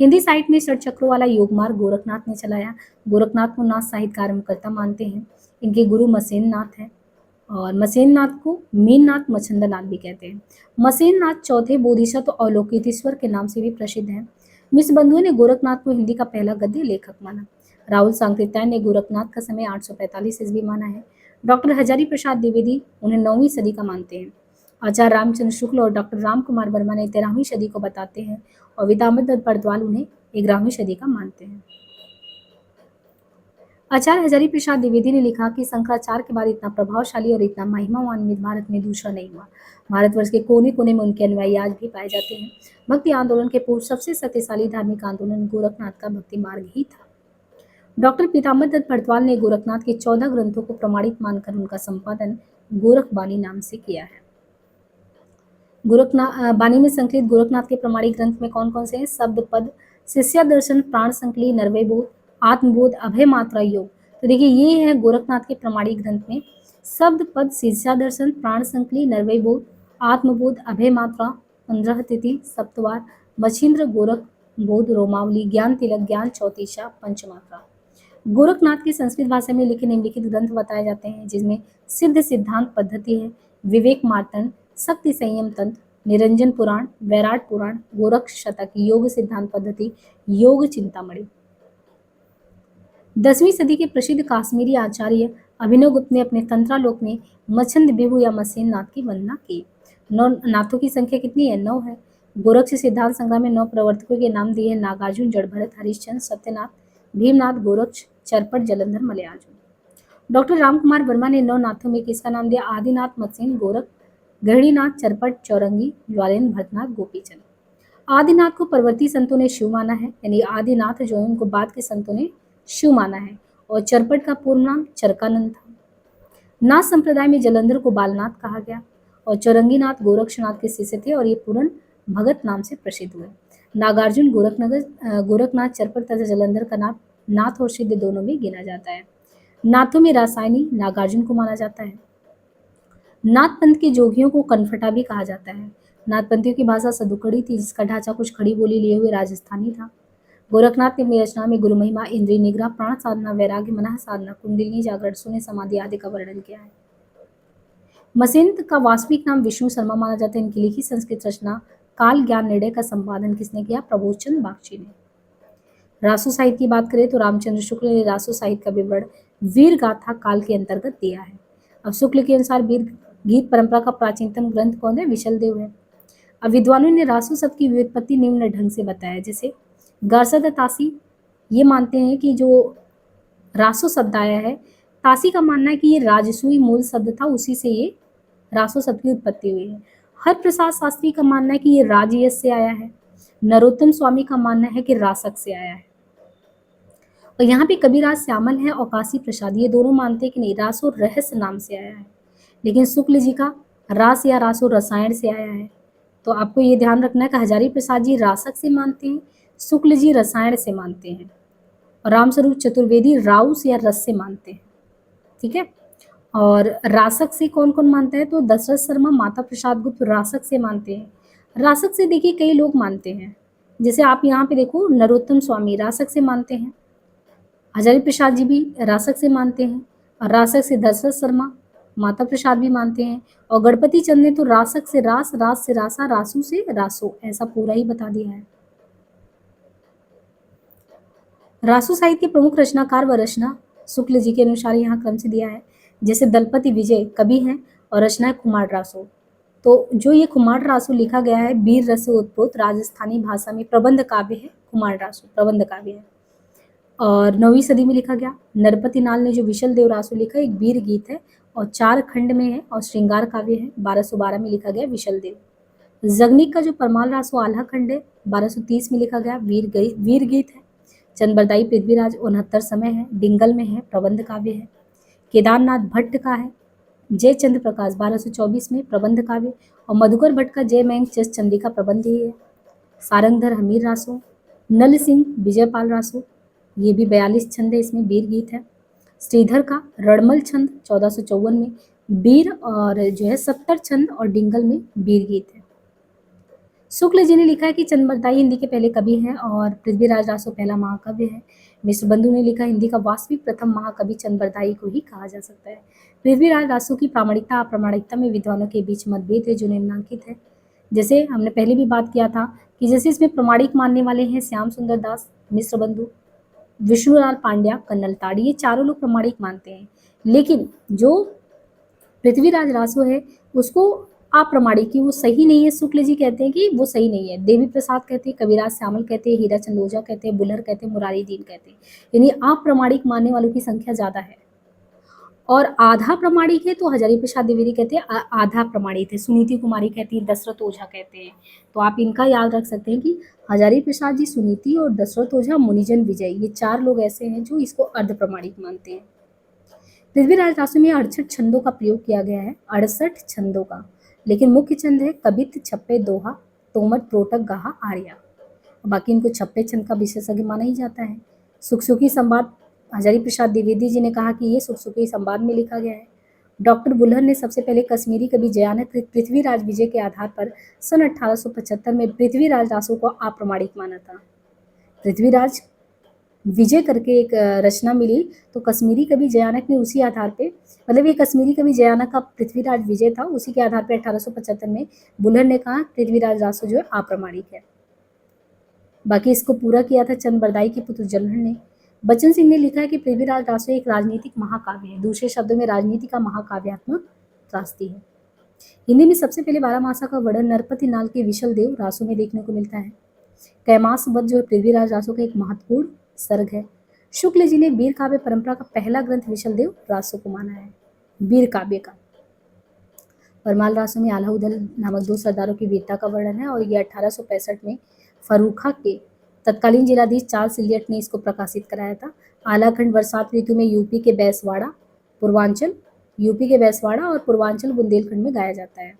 हिंदी साहित्य में षट चक्रों वाला योग मार्ग गोरखनाथ ने चलाया। गोरखनाथ को नाथ साहित्य का आरंभकर्ता मानते हैं। इनके गुरु मसेन नाथ हैं और मसेन नाथ को मीननाथ मच्छंदनाथ भी कहते हैं। मसेन नाथ चौथे बोधिसत्व अवलोकितेश्वर के नाम से भी प्रसिद्ध हैं। मिश्र बंधुओं ने गोरखनाथ को हिंदी का पहला गद्य लेखक माना। राहुल सांकृत्यायन ने गोरखनाथ का समय 845 ईस्वी माना है। डॉक्टर हजारी प्रसाद द्विवेदी उन्हें 9वीं सदी का मानते हैं। आचार्य रामचंद्र शुक्ल और डॉक्टर राम कुमार वर्मा ने 13वीं सदी को बताते हैं और विदामत दत्त बड़द्वाल उन्हें 11वीं सदी का मानते हैं। आचार्य हजारी प्रसाद द्विवेदी ने लिखा कि शंकराचार्य के बाद इतना प्रभावशाली और इतना महिमान्वित भारत में दूसरा नहीं हुआ। भारतवर्ष के कोने कोने में उनके अनुयायी आज भी पाए जाते हैं। भक्ति आंदोलन के पूर्व सबसे शक्तिशाली धार्मिक आंदोलन गोरखनाथ का भक्ति मार्ग ही था। डॉक्टर पीताम्बर दत्त भड़द्वाल ने गोरखनाथ के 14 ग्रंथों को प्रमाणित मानकर उनका संपादन गोरखबानी नाम से किया है। गोरखनाथ बानी में संकलित गोरखनाथ के प्रमाणिक ग्रंथ में कौन कौन से हैं? शब्द पद, शिष्या दर्शन, प्राण संकली, नरवय बोध, आत्मबोध, अभय मात्रा योग। तो देखिए ये है गोरखनाथ के प्रमाणिक ग्रंथ में शब्द पद, शिष्या दर्शन, प्राण संकली, नरवय बोध, आत्मबोध, अभय मात्रा, 15 तिथि, सप्तवार, मछिंद्र, गोरख बोध, रोमावली, ज्ञान तिलक, ज्ञान चौतीसा, पंचमात्रा। गोरखनाथ की संस्कृत भाषा में लिखे निम्नलिखित ग्रंथ बताए जाते हैं, जिसमें सिद्ध सिद्धांत पद्धति है, विवेक मार्तंड, शक्ति संयम तंत्र, निरंजन पुराण, वैराट पुराण, गोरख शतक, योग सिद्धांत पद्धति, योग चिंतामणि। 10वीं सदी के प्रसिद्ध काश्मीरी आचार्य अभिनव गुप्त ने अपने तंत्रालोक में मच्छंद बिहू या मसेन नाथ की वंदना की। 9 नाथों की संख्या कितनी है? 9 है। गोरक्ष सिद्धांत संग्रह में 9 प्रवर्तकों के नाम दिए हैं: नागार्जुन, जड़भरत, हरिश्चंद्र, सत्यनाथ, भीमनाथ, गोरक्ष, चरपट, जलंधर, मलयार्जुन। डॉक्टर रामकुमार वर्मा ने 9 नाथों में किसका नाम दिया? आदिनाथ, मत्सेन, गोरख, गृहणीनाथ, चरपट, चौरंगी, ज्वालेन्द्र, भरतनाथ, गोपीचंद। आदिनाथ को परवर्ती संतों ने शिव माना है, यानी आदिनाथ जो है उनको बाद के संतों ने शिव माना है, और चरपट का पूर्ण नाम चरकानंद था। नाथ संप्रदाय में जलंधर को बालनाथ कहा गया और चौरंगीनाथ गोरक्षनाथ के शिष्य थे और ये पूर्ण भगत नाम से प्रसिद्ध हुए। नागार्जुन गोरखनाथ, चरपट तथा जलंधर का नाम नाथ और सिद्ध दोनों में गिना जाता है। नाथों में रासायनी नागार्जुन को माना जाता है। नाथपंथ के जोगियों को कनफटा भी कहा जाता है। नाथपंथियों की भाषा सदुकड़ी थी, जिसका ढांचा कुछ खड़ी बोली लिए हुए राजस्थानी था। गोरखनाथ ने अपनी रचना में गुरु महिमा, इंद्रिय निग्रह, प्राण साधना, वैराग्य, मनः साधना, कुंडलिनी जागरण, शून्य समाधि आदि का वर्णन किया है। मसेंद्र का वास्तविक नाम विष्णु शर्मा माना जाता है। इनकी लिखी संस्कृत रचना काल ज्ञान निर्णय का संपादन किसने किया? प्रबोधचंद बागची ने। रासो साहित्य की बात करें तो रामचंद्र शुक्ल ने रासो साहित्य का विवरण वीर गाथा काल के अंतर्गत दिया है। अब शुक्ल के अनुसार वीर गीत परंपरा का प्राचीनतम ग्रंथ कौन है? विशलदेव है। अब विद्वानों ने रासो शब्द की व्युत्पत्ति निम्न ढंग से बताया, जैसे गार्सद तासी ये मानते हैं कि जो रासो शब्द आया है, तासी का मानना है कि ये राजसूई मूल शब्द था, उसी से ये रासो शब्द की उत्पत्ति हुई है। हर प्रसाद शास्त्री का मानना है कि ये राजयश से आया है। नरोत्तम स्वामी का मानना है कि रासक से आया है। और यहाँ पे कबीराज श्यामल है और काशी प्रसाद, ये दोनों मानते हैं कि नहीं, रासो रहस्य नाम से आया है। लेकिन शुक्ल जी का रास या रासो रसायन से आया है। तो आपको ये ध्यान रखना है कि हजारी प्रसाद जी रासक से मानते हैं, शुक्ल जी रसायन से मानते हैं, और रामस्वरूप चतुर्वेदी राउस या रस से मानते हैं। ठीक है। और रासक से कौन कौन मानता है? तो दशरथ शर्मा, माता प्रसाद गुप्त रासक से मानते हैं। रासक से देखिए कई लोग मानते हैं, जैसे आप यहाँ पे देखो नरोत्तम स्वामी रासक से मानते हैं, हजारी प्रसाद जी भी रासक से मानते हैं, और रासक से दशरथ शर्मा, माता प्रसाद भी मानते हैं, और गणपति चंद ने तो रासक से रास, रास से रासा, रासू से रासो, ऐसा पूरा ही बता दिया है। रासो साहित्य के प्रमुख रचनाकार व रचना शुक्ल जी के अनुसार यहाँ क्रम से दिया है, जैसे दलपति विजय कवि हैं और रचना है कुमार रासो। तो जो ये कुमार रासो लिखा गया है, बीर रस से उत्प्रोत राजस्थानी भाषा में प्रबंध काव्य है। कुमार रासो प्रबंध काव्य है और 9वीं सदी में लिखा गया। नरपति नाल ने जो विशल देव रासो लिखा, एक वीर गीत है और 4 खंड में है और श्रृंगार काव्य है। 1212 में लिखा गया विशल देव। जगनिक का जो परमाल रासो आल्हा खंड है, 1230 में लिखा गया, वीर गीत है। चंद्रबरदाई पृथ्वीराज 69 समय है, डिंगल में है, प्रबंध काव्य है। केदारनाथ भट्ट का है जय चंद्र प्रकाश 1224 में, प्रबंध काव्य। और मधुकर भट्ट का जय मैंग चेस चंडिका प्रबंध ही है। सारंगधर हमीर रासो, नल सिंह विजयपाल रासो, ये भी 42 छंद है, इसमें वीर गीत है। श्रीधर का रणमल छंद 1454 में वीर, और जो है 70 छंद और डिंगल में वीर गीत है। शुक्ल जी ने लिखा है कि चंद्रबरदाई हिंदी के पहले कवि हैं और पृथ्वीराज रासो पहला महाकवि है। मिश्र बंधु ने लिखा हिंदी का वास्तविक प्रथम महाकवि चंद्रबरदाई को ही कहा जा सकता है। पृथ्वीराज रासो की प्रामाणिकता अप्रामाणिकता में विद्वानों के बीच मतभेद है, जो निम्नलिखित है। जैसे हमने पहले भी बात किया था कि जैसे इसमें प्रमाणिक मानने वाले हैं श्याम सुंदर दास, मिश्र बंधु, विष्णुलाल पांड्या, कन्नल ताड़ी, ये चारों लोग प्रमाणिक मानते हैं। लेकिन जो पृथ्वीराज रासो है उसको अप्रमाणिक, कि वो सही नहीं है। शुक्ल जी कहते हैं कि वो सही नहीं है। देवी प्रसाद कहते हैं, कविराज श्यामल कहते हैं, हीरा चंद ओझा कहते हैं, बुल्हर कहते हैं, मुरारी दीन कहते हैं। यानी अप्रमाणिक मानने वालों की संख्या ज्यादा है। और आधा प्रमाणिक है तो हजारी प्रसाद द्विवेदी कहते हैं आधा प्रमाणिक है, सुनीति कुमारी कहती है, दशरथ ओझा कहते हैं। तो आप इनका याद रख सकते हैं कि हजारी प्रसाद जी, सुनीति और दशरथ ओझा, मुनिजन विजय, ये 4 लोग ऐसे हैं जो इसको अर्ध प्रमाणिक मानते हैं। पृथ्वीराज रासो में 68 छंदों का प्रयोग किया गया है, 68 छंदों का। लेकिन मुख्य छंद है कबित, छप्पे, दोहा, तोमर, प्रोटक, गाहा, आर्या। बाकी इनको छप्पे छंद का विशेषज्ञ माना ही जाता है। सुखसुखी संवाद, हजारी प्रसाद द्विवेदी जी ने कहा कि ये सुखसुखी संवाद में लिखा गया है। डॉक्टर बुल्हर ने सबसे पहले कश्मीरी कवि जयानक पृथ्वीराज विजय के आधार पर सन 1875 में पृथ्वीराज रासो को अप्रमाणिक माना था। पृथ्वीराज विजय करके एक रचना मिली, तो कश्मीरी कवि जयानक ने उसी आधार पे, मतलब ये कश्मीरी कवि जयानक का पृथ्वीराज विजय था, उसी के आधार पे 1875 में बुल्हर ने कहा पृथ्वीराज रासो जो है अप्रमाणिक है। बाकी इसको पूरा किया था चंद्रबरदाई के पुत्र जलहर ने। बच्चन सिंह ने लिखा है कि पृथ्वीराज रासो एक राजनीतिक महाकाव्य है, दूसरे शब्दों में राजनीति का महाकाव्यात्मक त्रासदी है। हिंदी में सबसे पहले 12 मासा का वर्णन नरपति नाल के विशल देव रासो में देखने को मिलता है। कैमास वध जो पृथ्वीराज रासो का एक महत्वपूर्ण सर्ग है। शुक्ल जी ने वीर काव्य परंपरा का पहला ग्रंथ विशल देव रासो को माना है, वीर काव्य का। परमाल रासो में आल्हा उदल नामक 2 सरदारों की वीरता का वर्णन है और ये 1865 में फर्रुखा के तत्कालीन जिलाधीश चार्ल्स इलियट ने इसको प्रकाशित कराया था। आल्हा खंड बरसात ऋतु में यूपी के बैसवाड़ा और पूर्वांचल बुंदेलखंड में गाया जाता है।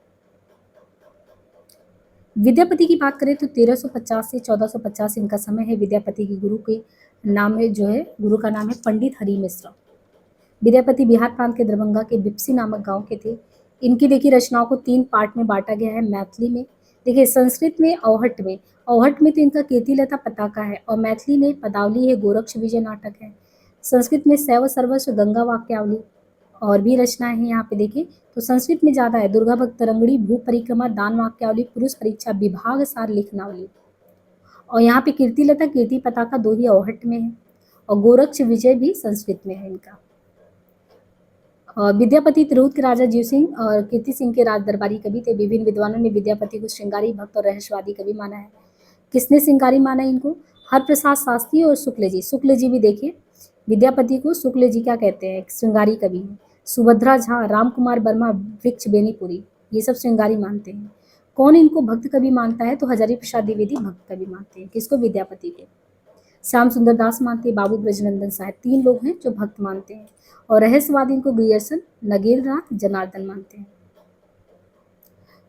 विद्यापति की बात करें तो 1350 से 1450 इनका समय है। विद्यापति की गुरु के नाम है गुरु का नाम है पंडित हरि मिश्र। विद्यापति बिहार प्रांत के दरभंगा के बिपसी नामक गांव के थे। इनकी देखिए रचनाओं को 3 पार्ट में बाँटा गया है मैथिली में। देखिए संस्कृत में अवहट्ट में, अवहट्ट में तो इनका कीर्तिलता पताका है और मैथिली में पदावली है, गोरक्ष विजय नाटक है। संस्कृत में शैव सर्वस्व गंगा वाक्यावली और भी रचनाएँ हैं यहाँ पे देखिए। तो संस्कृत में ज़्यादा है दुर्गा भक्त तरंगड़ी, भू परिक्रमा, दान वाक्यावली, पुरुष परीक्षा, विभाग सार लिखनावली। और यहाँ पे कीर्तिलता, कीर्ति पताका 2 ही अवहट्ट में है और गोरक्ष विजय भी संस्कृत में है इनका। और विद्यापति तिरहुत के राजा जीव सिंह और कीर्ति सिंह के राज दरबारी कवि थे। विभिन्न विद्वानों ने विद्यापति को श्रृंगारी, भक्त और रहस्यवादी कवि माना है। किसने श्रृंगारी माना है इनको? हरप्रसाद शास्त्री और शुक्ल जी। शुक्ल जी भी देखिए विद्यापति को शुक्ल जी क्या कहते हैं, श्रृंगारी कवि हैं। सुभद्रा झा, राम कुमार वर्मा, वृक्ष बेनीपुरी, ये सब श्रृंगारी मानते हैं। कौन इनको भक्त कवि मानता है? तो हजारी प्रसाद द्विवेदी भक्त कवि मानते हैं। किसको? विद्यापति को। श्याम सुंदर दास मानते हैं, बाबू ब्रजनंदन साहब, 3 लोग हैं जो भक्त मानते हैं। और रहस्यवादी इनको ग्रियर्सन, नगेंद्रनाथ, जनार्दन मानते हैं।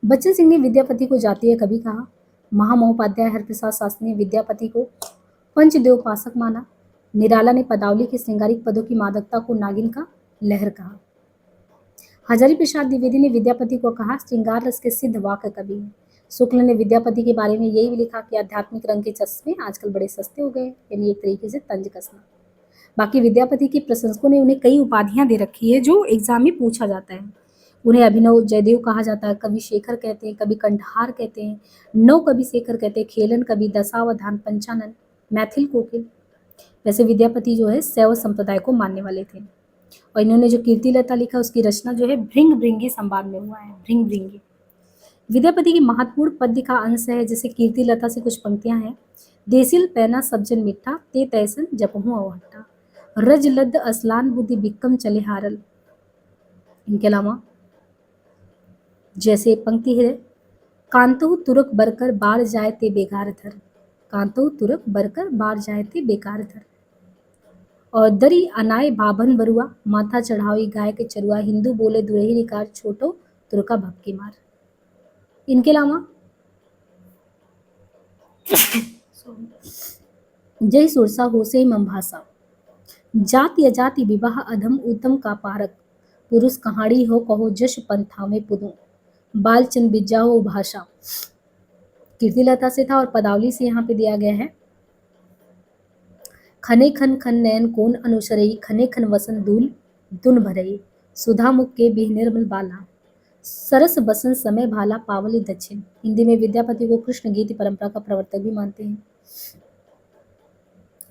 बच्चन सिंह ने विद्यापति को जातीय कवि कहा। महामहोपाध्याय हरप्रसाद शास्त्री ने विद्यापति को पंचदेवोपासक माना। निराला ने पदावली के श्रृंगारिक पदों की मादकता को नागिन का लहर कहा। हजारी प्रसाद द्विवेदी ने विद्यापति को कहा श्रृंगार रस के सिद्ध वाक्य कवि हैं। शुक्ल ने विद्यापति के बारे में यही भी लिखा कि आध्यात्मिक रंग के चश्मे आजकल बड़े सस्ते हो गए, यानी एक तरीके से तंज कसना। बाकी विद्यापति के प्रशंसकों ने उन्हें कई उपाधियां दे रखी है जो एग्जाम में पूछा जाता है। उन्हें अभिनव जयदेव कहा जाता है, कवि शेखर कहते हैं, कवि कंठहार कहते हैं, नव कवि शेखर कहते हैं, खेलन कवि, दशावधान, पंचानन, मैथिल कोकिल। वैसे विद्यापति जो है शैव संप्रदाय को मानने वाले थे और इन्होंने जो कीर्तिलता लिखा उसकी रचना जो है भृंग भृंगी संवाद में हुआ है। भृंग भृंगी विद्यापति की महत्वपूर्ण पद्य का अंश है। जैसे कीर्तिलता से कुछ पंक्तियां हैं। देसिल पैना सब्जन मिठा, ते तैसन जपहूँ अवहट्टा, रज लद्द असलान बुद्धि बिक्कम चले हारल। इनके अलावा जैसे पंक्ति है, कांतो तुरक बरकर बार जाए ते बेकार धर, कांतो तुरक बरकर बार जाए ते बेकार धर। और दरी अनाय बाभन बरुआ, माथा चढ़ावी गाय के चरुआ, हिंदू बोले दुरही रिकार छोटो तुरका भक्की मार। इनके अलावा जय सुरसा हो से ममभाषा, जाति अजाति विवाह अधम उत्तम का पारक, पुरुष कहाड़ी हो कहो जश पंथावे पुदु, बालचंद बिज्जा हो भाषा। कीर्तिलता से था और पदावली से यहाँ पे दिया गया है। खने खन खन नयन कोन अनुसरई, खने खन वसन दूल दुन भरई, सुधा मुख के बिह निर्मल बाला, सरस बसन समय भाला पावली दक्षिण। हिंदी में विद्यापति को कृष्ण गीति परंपरा का प्रवर्तक भी मानते हैं।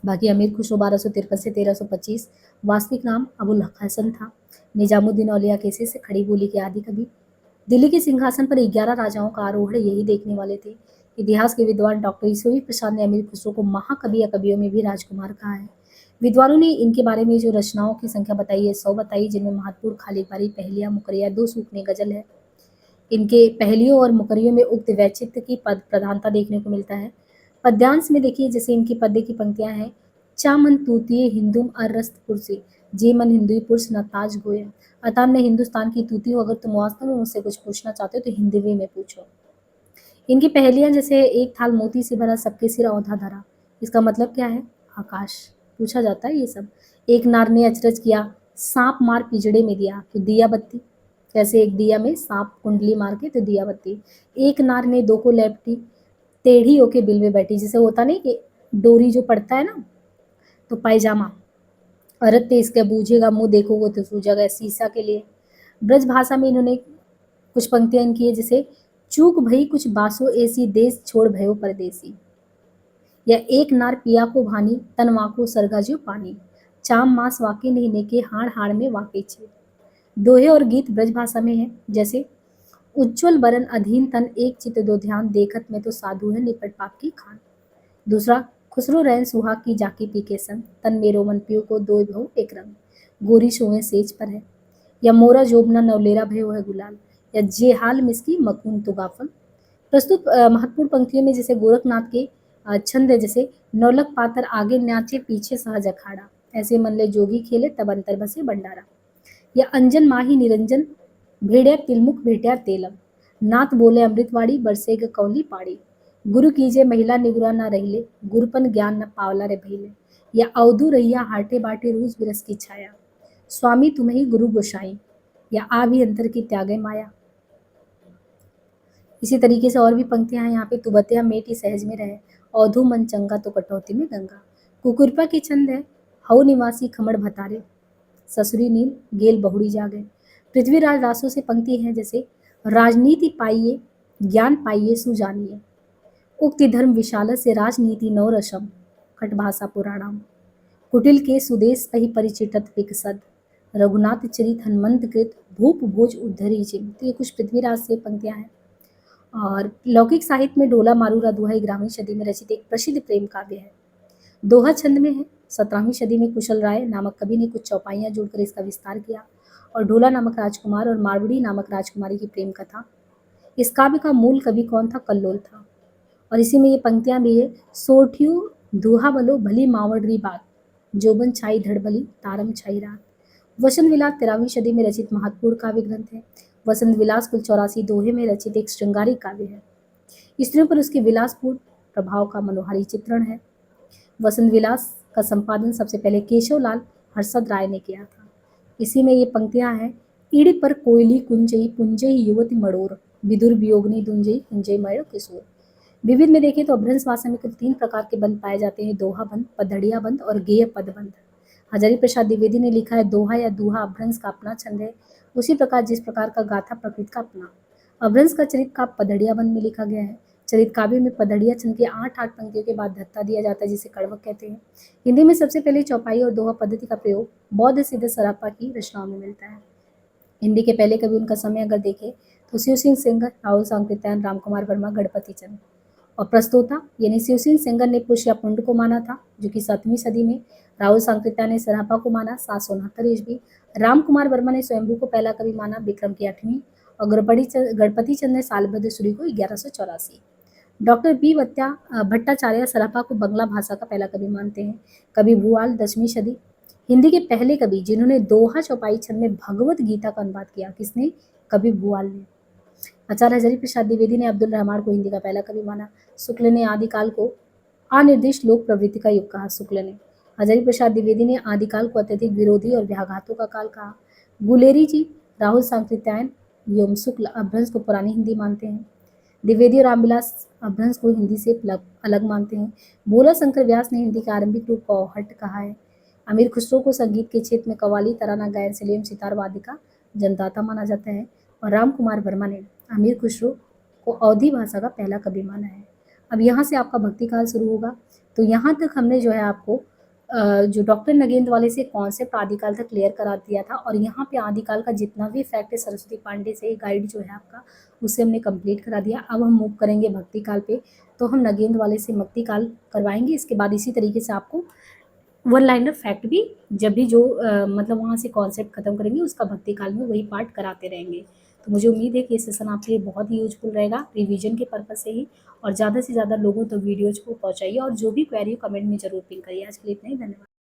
बाकी अमीर खुसरो 1253 से 1325, वास्तविक नाम अबुल हसन था। निजामुद्दीन औलिया केसे से खड़ी बोली के आदि कवि। दिल्ली के सिंहासन पर 11 राजाओं का आरोहण यही देखने वाले थे। इतिहास के विद्वान डॉक्टर ईश्वरी प्रसाद ने अमीर खुसरो को महाकवि या कवियों में भी राजकुमार कहा है। विद्वानों ने इनके बारे में जो रचनाओं की संख्या बताई है 100 बताई, जिनमें महत्वपूर्ण खालीबारी, पहलिया, मुकरिया, 2 सूखने गजल है। इनके पहलियों और मुकरियों में उक्त वैचित्र की पद प्रधानता देखने को मिलता है। पद्यांश में देखिए जैसे इनकी पद्य की पंक्तियां हैं, चामन तूतिये हिंदुम अरस्त पुरसी, जे मन हिंदुई पुरुष न ताज गोया। अतः मैं हिंदुस्तान की तूती हूँ, अगर तुम वास्तव में मुझसे कुछ पूछना चाहते हो तो हिंदवी में पूछो। इनकी पहेलियां जैसे एक थाल मोती से भरा सबके सिर औंधा धरा, इसका मतलब क्या है? आकाश। पूछा जाता है ये सब। एक नार ने अचरज किया, सांप मार पिजड़े में दिया तो दिया बत्ती। जैसे एक दिया में सांप कुंडली मार के तो दिया बत्ती। एक नार ने 2 को लेपटी, टेढ़ी होके बिल में बैठी। जैसे होता नहीं कि डोरी जो पड़ता है ना, तो पायजामा, अरत पे इसका बूझेगा मुंह देखोगे तो सूझेगा, शीशा के लिए। ब्रज भाषा में इन्होंने कुछ पंक्तियां इनकी है, जैसे चूक भई कुछ बासो ऐसी, देश छोड़ भयो परदेसी, या एक नार पिया को भानी, तन वाको सरगा जो पानी, चाम मास वाके नहीं के हाड़ हाड़ में वाके छे। दोहे और गीत ब्रज भाषा में है, जैसे उज्ज्वल बरन अधीन तन, एक चित दो ध्यान, देखत में तो साधु है निपट पाप की खान। दूसरा, खुसरो रैन सुहाग की जाकी पी के संग, तन मेरो मन पियो को दो भव एक रंग, गोरी शोए सेज पर है, या मोरा जोबना नवलेरा भयो है गुलाल, या जे हाल मिसकी मकून तो गाफल। प्रस्तुत महत्वपूर्ण पंक्तियों में जैसे गोरखनाथ के छंद है, जैसे नौलक पातर आगे नाचे पीछे सहज अखाड़ा, ऐसे मन ले जोगी खेले तब अंतर बसे भंडारा, या अंजन माही निरंजन भेड़िया तिलमुख भेटिया तेलम, नाथ बोले अमृतवाड़ी बरसेग कौली पाड़ी, गुरु कीजे महिला निगुरा न रहिले, गुरुपन ज्ञान न पावला रे भैले, या अवधु रैया हाटे बाटे रूज बिरस की छाया, स्वामी तुम्हें गुरु गोसाई, या आ भी अंतर की त्यागे माया। इसी तरीके से और भी पंक्तियां हैं यहाँ पे, तू बतिया मेटी सहज में रहे, औधु मन चंगा तो कटौती में गंगा। कुकुरपा की छंद है, हऊ निवासी खमड़ भतारे, ससुरी नील गेल बहुड़ी जागे। पृथ्वीराज रासो से पंक्ति है जैसे, राजनीति पाइये ज्ञान पाइये सुजानिए, उक्ति धर्म विशाल से राजनीति नौ रसम, खटभाषा पुराणम, कुटिल के सुदेश अहि परिचितत विकसद, रघुनाथ चरित हनुमंत कृत भूप भोज उद्धरी जिम। तो ये कुछ पृथ्वीराज से पंक्तियां हैं। और लौकिक साहित्य में ढोला मारूरा दोहा 11वीं सदी में रचित एक प्रसिद्ध प्रेम काव्य है। दोहा छंद में है। 17वीं सदी में कुशल राय नामक कवि ने कुछ चौपाइयां जोड़कर इसका विस्तार किया। और ढोला नामक राजकुमार और मारवड़ी नामक राजकुमारी की प्रेम कथा। इस काव्य का मूल कवि कौन था? कल्लोल था। और इसी में ये पंक्तियां भी है, सोठियो दूहा बलो भली मावड़री बात, जोबन छाई धड़बली तारम छाई रात। वसंत विलास 13वीं सदी में रचित महत्वपूर्ण काव्य ग्रंथ है। वसंत विलास कुल 84 दोहे में रचित एक श्रृंगारिक काव्य है। स्त्रियों पर उसके विलासपूर्ण प्रभाव का मनोहारी चित्रण है। वसंत विलास का संपादन सबसे पहले केशवलाल हर्षद राय ने किया था। इसी में ये पंक्तियां हैं, ईड़ी पर कोयली कुंजई पुंजई युवती मड़ोर, विदुर वियोगनी दुंजई कुंजई मयो किशोर। विविध में देखें तो अभ्रंश भाषा में कुल 3 प्रकार के बंद पाए जाते हैं, दोहा बंद, पधड़िया बंद और गेय पद बंद। हजारी प्रसाद द्विवेदी ने लिखा है, दोहा या दूहा अभ्रंश का अपना छंद है, उसी प्रकार जिस प्रकार का गाथा प्रकृत का अपना। अभ्रंश का चरित काव्य पधड़िया बंद में लिखा गया है। चरित काव्य में पधड़िया छंद के 8 पंक्तियों के बाद धत्ता दिया जाता है, जिसे कड़वक कहते हैं। हिंदी में सबसे पहले चौपाई और दोहा पद्धति का प्रयोग बौद्ध सिद्ध सरापा की रचनाओं में मिलता है। हिंदी के पहले कवि, उनका समय अगर देखें तो शिव सिंह सेंगर, राहुल सांकृत्यायन, राम कुमार वर्मा, गणपति चंद। और प्रस्तोता यानी शिव सिंह सेंगर ने पुष्य या पुंड को माना था, जो कि 7वीं सदी में। राहुल सांकृत्यायन ने सरापा को माना 769 ईस्वी। राम कुमार वर्मा ने स्वयंभू को पहला कवि माना विक्रम की 8वीं। और गणपति चंद ने सालभद्र सूरी को 1184। डॉक्टर बी भट्टाचार्य सरापा को बंगला भाषा का पहला कवि मानते हैं। कवि भूआल 10वीं सदी। हिंदी के पहले कवि जिन्होंने दोहा चौपाई छंद में भगवत गीता का अनुवाद किया, किसने? कवि भूआल ने। आचार्य हजारी प्रसाद द्विवेदी ने अब्दुल रहमान को हिंदी का पहला कवि माना। शुक्ल ने आदिकाल को अनिर्दिष्ट लोक प्रवृत्ति का युग कहा। शुक्ल ने। हजारी प्रसाद द्विवेदी ने आदिकाल को अत्यधिक विरोधी और व्याघातों का काल कहा। गुलेरी जी, राहुल सांकृत्यायन एवं शुक्ल अभ्रंश को पुरानी हिंदी मानते हैं। द्विवेदी और रामविलास अभ्रंश को हिंदी से अलग मानते हैं। भोला शंकर व्यास ने हिंदी का आरंभिक रूप कौहट कहा है। अमीर खुसरो को संगीत के क्षेत्र में कव्वाली, तराना गायन से एवं सितार वाद्य का जनदाता माना जाता है। और राम कुमार वर्मा ने अमीर खुसरो को अवधी भाषा का पहला कवि माना है। अब यहाँ से आपका भक्ति काल शुरू होगा। तो यहाँ तक हमने जो है आपको जो डॉक्टर नगेंद्र वाले से कॉन्सेप्ट आदिकाल तक क्लियर करा दिया था। और यहाँ पे आदिकाल का जितना भी फैक्ट है सरस्वती पांडे से गाइड जो है आपका, उससे हमने कंप्लीट करा दिया। अब हम मूव करेंगे भक्ति काल पे। तो हम नगेंद्र वाले से भक्ति काल करवाएंगे। इसके बाद इसी तरीके से आपको वन लाइनर फैक्ट भी जब भी जो मतलब वहाँ से कॉन्सेप्ट खत्म करेंगे, उसका भक्ति काल में वही पार्ट कराते रहेंगे। तो मुझे उम्मीद है कि ये सेशन आपके लिए बहुत ही यूजफुल रहेगा रिवीजन के पर्पज से ही। और ज़्यादा से ज़्यादा लोगों तक वीडियोज को पहुँचाइए और जो भी क्वेरी हो कमेंट में जरूर पिन करिए। आज के लिए इतना ही, धन्यवाद।